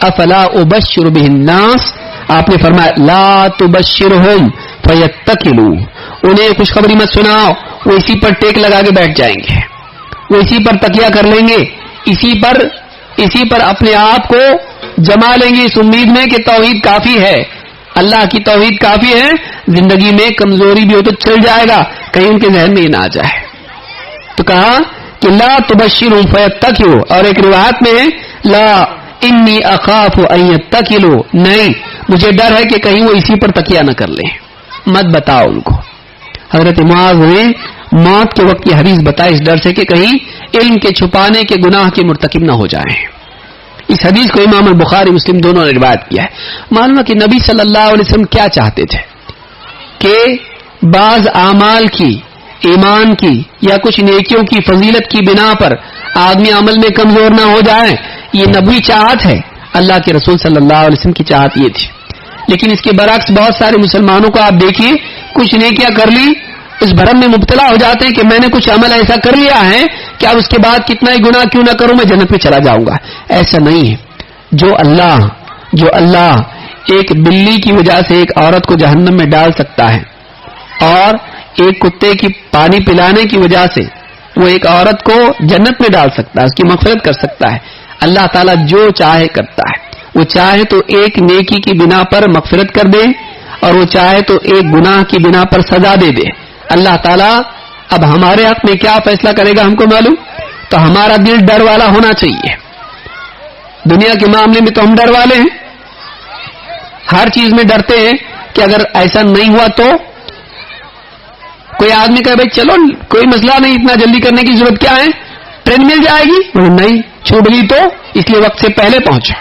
افلا ابشر بہ الناس، آپ نے فرمایا لا تبشرہم فیتکلوا، انہیں خوشخبری مت سناؤ، وہ اسی پر ٹیک لگا کے بیٹھ جائیں گے، وہ اسی پر تکیہ کر لیں گے، اسی پر اپنے آپ کو جما لیں گے اس امید میں کہ توحید کافی ہے، اللہ کی توحید کافی ہے، زندگی میں کمزوری بھی ہو تو چل جائے گا، کہیں ان کے ذہن میں یہ نہ آ جائے۔ تو کہا کہ لا تبشروا فیتکلوا، اور ایک روایت میں لا انی اخاف ان یتکلوا، نہیں مجھے ڈر ہے کہ کہیں وہ اسی پر تکیہ نہ کر لیں، مت بتاؤ ان کو۔ حضرت معاذ نے موت کے وقت کی حدیث بتائی اس ڈر سے کہ کہیں علم کے چھپانے کے گناہ کے مرتکب نہ ہو جائیں۔ اس حدیث کو امام البخاری مسلم دونوں نے روایت کیا ہے۔ معلوم ہے کہ نبی صلی اللہ علیہ وسلم کیا چاہتے تھے کہ بعض اعمال کی، ایمان کی یا کچھ نیکیوں کی فضیلت کی بنا پر آدمی عمل میں کمزور نہ ہو جائے، یہ نبوی چاہت ہے، اللہ کے رسول صلی اللہ علیہ وسلم کی چاہت یہ تھی۔ لیکن اس کے برعکس بہت سارے مسلمانوں کو آپ دیکھیے، کچھ نیکیاں کر لی، اس بھرم میں مبتلا ہو جاتے ہیں کہ میں نے کچھ عمل ایسا کر لیا ہے کہ اب اس کے بعد کتنا ہی گناہ کیوں نہ کروں میں جنت میں چلا جاؤں گا۔ ایسا نہیں ہے۔ جو اللہ ایک بلی کی وجہ سے ایک عورت کو جہنم میں ڈال سکتا ہے، اور ایک کتے کی پانی پلانے کی وجہ سے وہ ایک عورت کو جنت میں ڈال سکتا ہے، اس کی مغفرت کر سکتا ہے۔ اللہ تعالیٰ جو چاہے کرتا ہے، وہ چاہے تو ایک نیکی کی بنا پر مغفرت کر دے، اور وہ چاہے تو ایک گناہ کی بنا پر سزا دے دے۔ اللہ تعالیٰ اب ہمارے حق میں کیا فیصلہ کرے گا ہم کو معلوم، تو ہمارا دل ڈر والا ہونا چاہیے۔ دنیا کے معاملے میں تو ہم ڈر والے ہیں، ہر چیز میں ڈرتے ہیں کہ اگر ایسا نہیں ہوا تو کوئی آدمی کہے بھائی چلو کوئی مسئلہ نہیں، اتنا جلدی کرنے کی ضرورت کیا ہے، ٹرین مل جائے گی، نہیں چھوٹ لی تو اس لیے وقت سے پہلے پہنچو،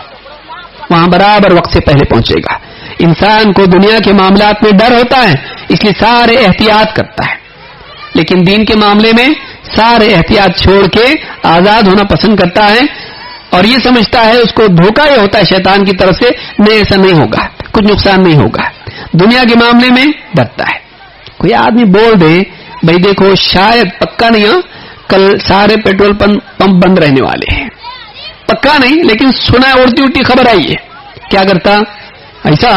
وہاں برابر وقت سے پہلے پہنچے گا۔ انسان کو دنیا کے معاملات میں ڈر ہوتا ہے، اس لیے سارے احتیاط کرتا ہے، لیکن دین کے معاملے میں سارے احتیاط چھوڑ کے آزاد ہونا پسند کرتا ہے، اور یہ سمجھتا ہے اس کو دھوکہ یہ ہوتا ہے شیطان کی طرف سے، نہیں ایسا نہیں ہوگا، کچھ نقصان نہیں ہوگا۔ دنیا کے معاملے میں ڈرتا ہے۔ کوئی آدمی بول دے بھائی دیکھو شاید پکا نہیں ہاں کل سارے پیٹرول پمپ بند رہنے والے ہیں، پکا نہیں لیکن سنا ہے، اڑتی اڑتی خبر آئی ہے، کیا کرتا ایسا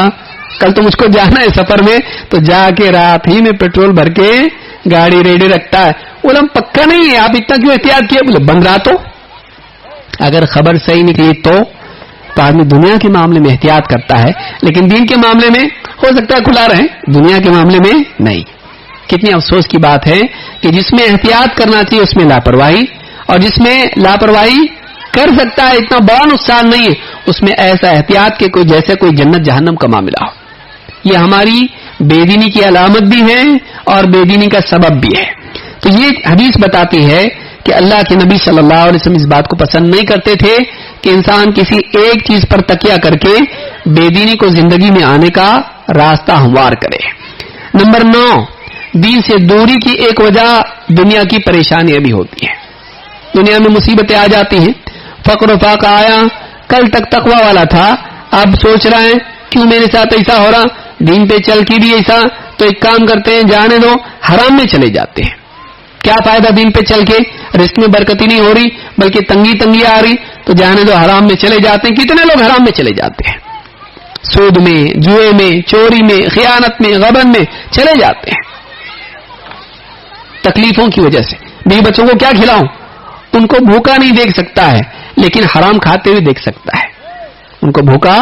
کل تو مجھ کو جانا ہے سفر میں، تو جا کے رات ہی میں پیٹرول بھر کے گاڑی ریڈی رکھتا ہے۔ بولا پکا نہیں ہے، آپ اتنا کیوں احتیاط کیا؟ بولے بند رہا تو اگر خبر صحیح نکلی تو آدمی دنیا کے معاملے میں احتیاط کرتا ہے، لیکن دین کے معاملے میں ہو سکتا ہے کھلا رہے، دنیا کے معاملے میں نہیں۔ کتنی افسوس کی بات ہے کہ جس میں احتیاط کرنا چاہیے اس میں لاپرواہی، اور جس میں لاپرواہی کر سکتا ہے اتنا بڑا نقصان نہیں ہے، اس میں ایسا احتیاط کہ کوئی جیسے کوئی جنت جہنم کا معاملہ ہو۔ یہ ہماری بے دینی کی علامت بھی ہے اور بے دینی کا سبب بھی ہے۔ تو یہ حدیث بتاتی ہے کہ اللہ کے نبی صلی اللہ علیہ وسلم اس بات کو پسند نہیں کرتے تھے کہ انسان کسی ایک چیز پر تکیہ کر کے بے دینی کو زندگی میں آنے کا راستہ ہموار کرے۔ نمبر 9، دین سے دوری کی ایک وجہ دنیا کی پریشانیاں بھی ہوتی ہیں۔ دنیا میں مصیبتیں آ جاتی ہیں، فقر و فاقہ آیا، کل تک تقوی والا تھا، اب سوچ رہا ہے کیوں میرے ساتھ ایسا ہو رہا، دین پہ چل کے بھی ایسا، تو ایک کام کرتے ہیں جانے دو، حرام میں چلے جاتے ہیں۔ کیا فائدہ دین پہ چل کے، رزق میں برکت ہی نہیں ہو رہی بلکہ تنگی آ رہی، تو جانے دو، حرام میں چلے جاتے ہیں۔ کتنے لوگ حرام میں چلے جاتے ہیں، سود میں، جوئے میں، چوری میں، خیانت میں، غبن میں چلے جاتے ہیں تکلیفوں کی وجہ سے۔ بیوی بچوں کو کیا کھلاؤں، ان کو بھوکا نہیں دیکھ سکتا ہے لیکن حرام کھاتے ہوئے دیکھ سکتا ہے، ان کو بھوکا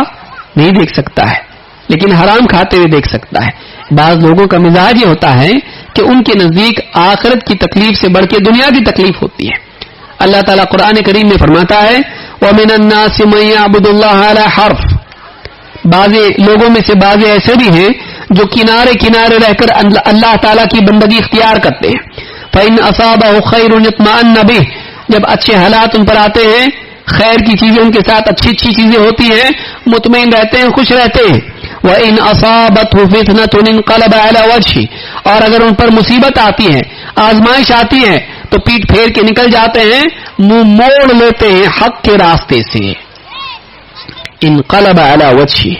نہیں دیکھ سکتا ہے لیکن حرام کھاتے ہوئے دیکھ سکتا ہے۔ بعض لوگوں کا مزاج یہ ہوتا ہے کہ ان کے نزدیک آخرت کی تکلیف سے بڑھ کے دنیا کی تکلیف ہوتی ہے۔ اللہ تعالیٰ قرآن کریم میں فرماتا ہے وَمِنَ النَّاسِ مَن يَعْبُدُ اللَّهَ عَلَى حَرْفٍ، بعض لوگوں میں سے بعض ایسے بھی ہیں جو کنارے رہ کر اللہ تعالیٰ کی بندگی اختیار کرتے ہیں۔ فَإِنْ أَصَابَهُ خَيْرٌ اطْمَأَنَّ بِهِ، جب اچھے حالات ان پر آتے ہیں، خیر کی چیزیں ان کے ساتھ اچھی چیزیں ہوتی ہیں، مطمئن رہتے ہیں, خوش رہتے ہیں. وَإِنْ أَصَابَتْهُ فِتْنَةٌ انقلب عَلَى وَجْهِهِ, اور اگر ان پر مصیبت آتی ہے, آزمائش آتی ہے, تو پیٹ پھیر کے نکل جاتے ہیں, منہ موڑ لیتے ہیں حق کے راستے سے. انقلب علی وجہہ,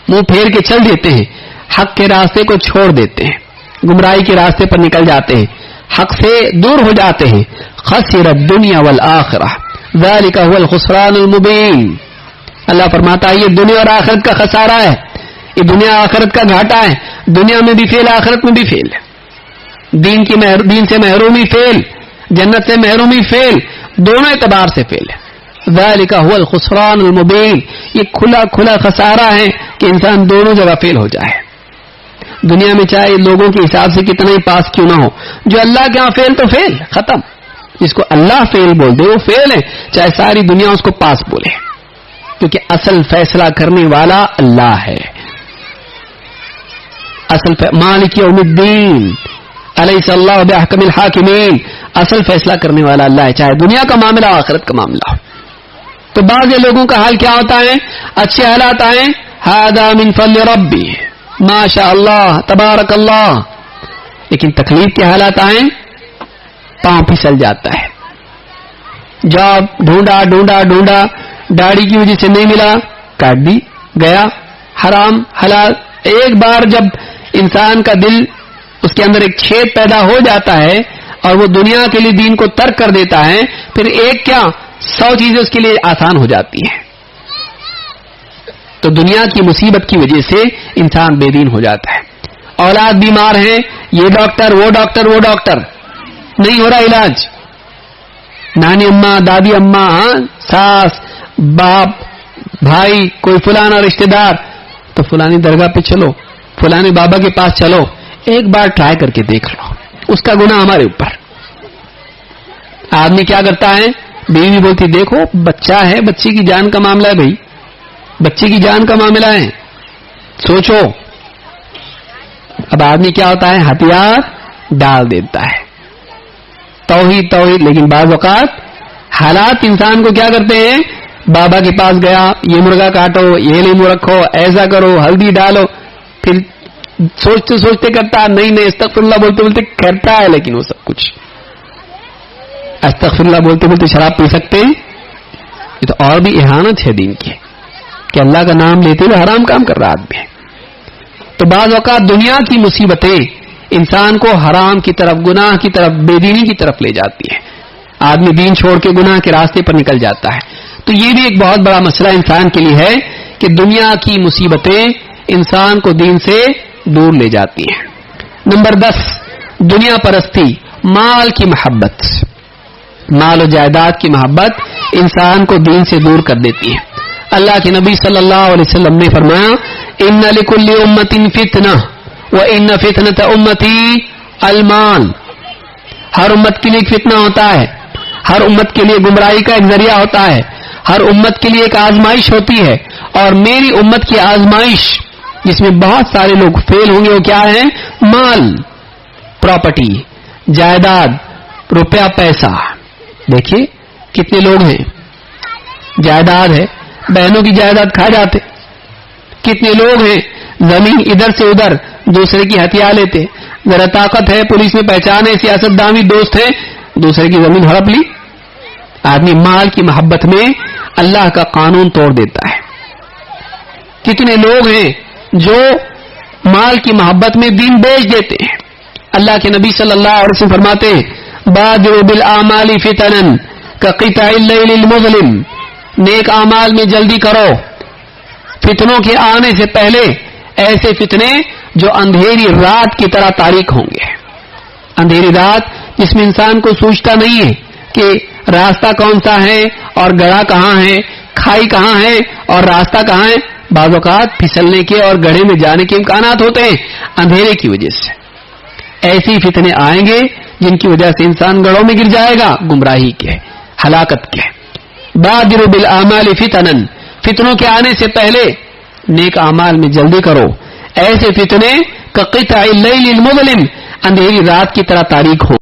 منہ پھیر کے چل دیتے ہیں, حق کے راستے کو چھوڑ دیتے ہیں, گمراہی کے راستے پر نکل جاتے ہیں, حق سے دور ہو جاتے ہیں. خسر الدنیا والآخرہ ذلک هو الخسران المبین. اللہ فرماتا ہے یہ دنیا اور آخرت کا خسارہ ہے, یہ دنیا آخرت کا گھاٹا ہے. دنیا میں بھی فیل, آخرت میں بھی فیل. دین سے محرومی فیل, جنت سے محرومی فیل, دونوں اعتبار سے فیل ہے. ذالک هو الخسران المبین, یہ کھلا کھلا خسارہ ہے کہ انسان دونوں جگہ فیل ہو جائے. دنیا میں چاہے لوگوں کے حساب سے کتنا ہی پاس کیوں نہ ہو, جو اللہ کے ہاں فیل تو فیل, ختم. جس کو اللہ فیل بول دے وہ فیل ہے, چاہے ساری دنیا اس کو پاس بولے, کیونکہ اصل فیصلہ کرنے والا اللہ ہے. مالک یوم الدین الیس اللہ بأحکم الحاکمین, اصل فیصلہ کرنے والا اللہ ہے, چاہے دنیا کا معاملہ آخرت کا معاملہ ہو. تو بعض لوگوں کا حال کیا ہوتا ہے, اچھے حالات آئیں, ھذا من فضل ربی ما شاء اللہ تبارک اللہ, لیکن تکلیف کے حالات آئیں, پاؤں پھسل جاتا ہے. جاب ڈھونڈا ڈھونڈا ڈھونڈا, داڑھی کی وجہ سے نہیں ملا, کاٹ دی, گیا. حرام حلال, ایک بار جب انسان کا دل, اس کے اندر ایک چھید پیدا ہو جاتا ہے اور وہ دنیا کے لیے دین کو ترک کر دیتا ہے, پھر ایک کیا 100 چیزیں اس کے لیے آسان ہو جاتی ہیں. تو دنیا کی مصیبت کی وجہ سے انسان بے دین ہو جاتا ہے. اولاد بیمار ہیں, یہ ڈاکٹر وہ ڈاکٹر وہ ڈاکٹر, نہیں ہو رہا علاج. نانی اماں دادی اماں, ساس باپ بھائی, کوئی فلانا رشتہ دار, تو فلانی درگاہ پہ چلو, فلانے بابا کے پاس چلو, ایک بار ٹرائی کر کے دیکھ لو, اس کا گناہ ہمارے اوپر. آدمی کیا کرتا ہے, بیوی بولتی دیکھو بچہ ہے, بچے کی جان کا معاملہ ہے بھائی, بچے کی جان کا معاملہ ہے, سوچو. اب آدمی کیا ہوتا ہے, ہتھیار ڈال دیتا ہے, توحید توحید. لیکن بعض اوقات حالات انسان کو کیا کرتے ہیں, بابا کے پاس گیا, یہ مرغا کاٹو, یہ لیمو رکھو, ایسا کرو, ہلدی ڈالو, پھر سوچتے سوچتے کرتا, نہیں استغفر اللہ بولتے بولتے کرتا ہے, لیکن وہ سب کچھ استغفر اللہ بولتے بولتے شراب پی سکتے ہیں. یہ تو اور بھی اہانت ہے دین کی, کہ اللہ کا نام لیتے ہوئے حرام کام کر رہا آدمی. تو بعض اوقات دنیا کی مصیبتیں انسان کو حرام کی طرف, گناہ کی طرف, بے دینی کی طرف لے جاتی ہے. آدمی دین چھوڑ کے گناہ کے راستے پر نکل جاتا ہے. تو یہ بھی ایک بہت بڑا مسئلہ انسان کے لیے ہے کہ دنیا کی مصیبتیں انسان کو دین سے دور لے جاتی ہیں. نمبر 10, دنیا پرستی, مال کی محبت, مال و جائیداد کی محبت انسان کو دین سے دور کر دیتی ہے. اللہ کے نبی صلی اللہ علیہ وسلم نے فرمایا, ان لکل امت فتنہ وان فتنۃ امتی المال. ہر امت کے لیے ایک فتنہ ہوتا ہے, ہر امت کے لیے گمراہی کا ایک ذریعہ ہوتا ہے, ہر امت کے لیے ایک آزمائش ہوتی ہے, اور میری امت کی آزمائش جس میں بہت سارے لوگ فیل ہوں گے وہ کیا ہے, مال, پراپرٹی, جائیداد, روپیہ پیسہ. دیکھیے کتنے لوگ ہیں, جائیداد ہے, بہنوں کی جائیداد کھا جاتے. کتنے لوگ ہیں زمین ادھر سے ادھر دوسرے کی ہتھیار لیتے, ذرا طاقت ہے, پولیس میں پہچان ہے, سیاست دانی دوست ہیں, دوسرے کی زمین ہڑپ لی. آدمی مال کی محبت میں اللہ کا قانون توڑ دیتا ہے. کتنے لوگ ہیں جو مال کی محبت میں دین بیچ دیتے ہیں. اللہ کے نبی صلی اللہ علیہ وسلم فرماتے ہیں, بادروا بالاعمال فتنا کقطع اللیل المظلم. نیک اعمال میں جلدی کرو فتنوں کے آنے سے پہلے, ایسے فتنے جو اندھیری رات کی طرح تاریک ہوں گے. اندھیری رات جس میں انسان کو سوچتا نہیں ہے کہ راستہ کون سا ہے اور گڑھا کہاں ہے, کھائی کہاں ہے اور راستہ کہاں ہے. بعض اوقات پھسلنے کے اور گڑھے میں جانے کے امکانات ہوتے ہیں اندھیرے کی وجہ سے. ایسی فتنے آئیں گے جن کی وجہ سے انسان گڑھوں میں گر جائے گا, گمراہی کے, ہلاکت کے. بادروا بالاعمال فتنا, فتنوں کے آنے سے پہلے نیک اعمال میں جلدی کرو. ایسے فتنے کقطع اللیل المظلم, اندھیری رات کی طرح تاریک ہو.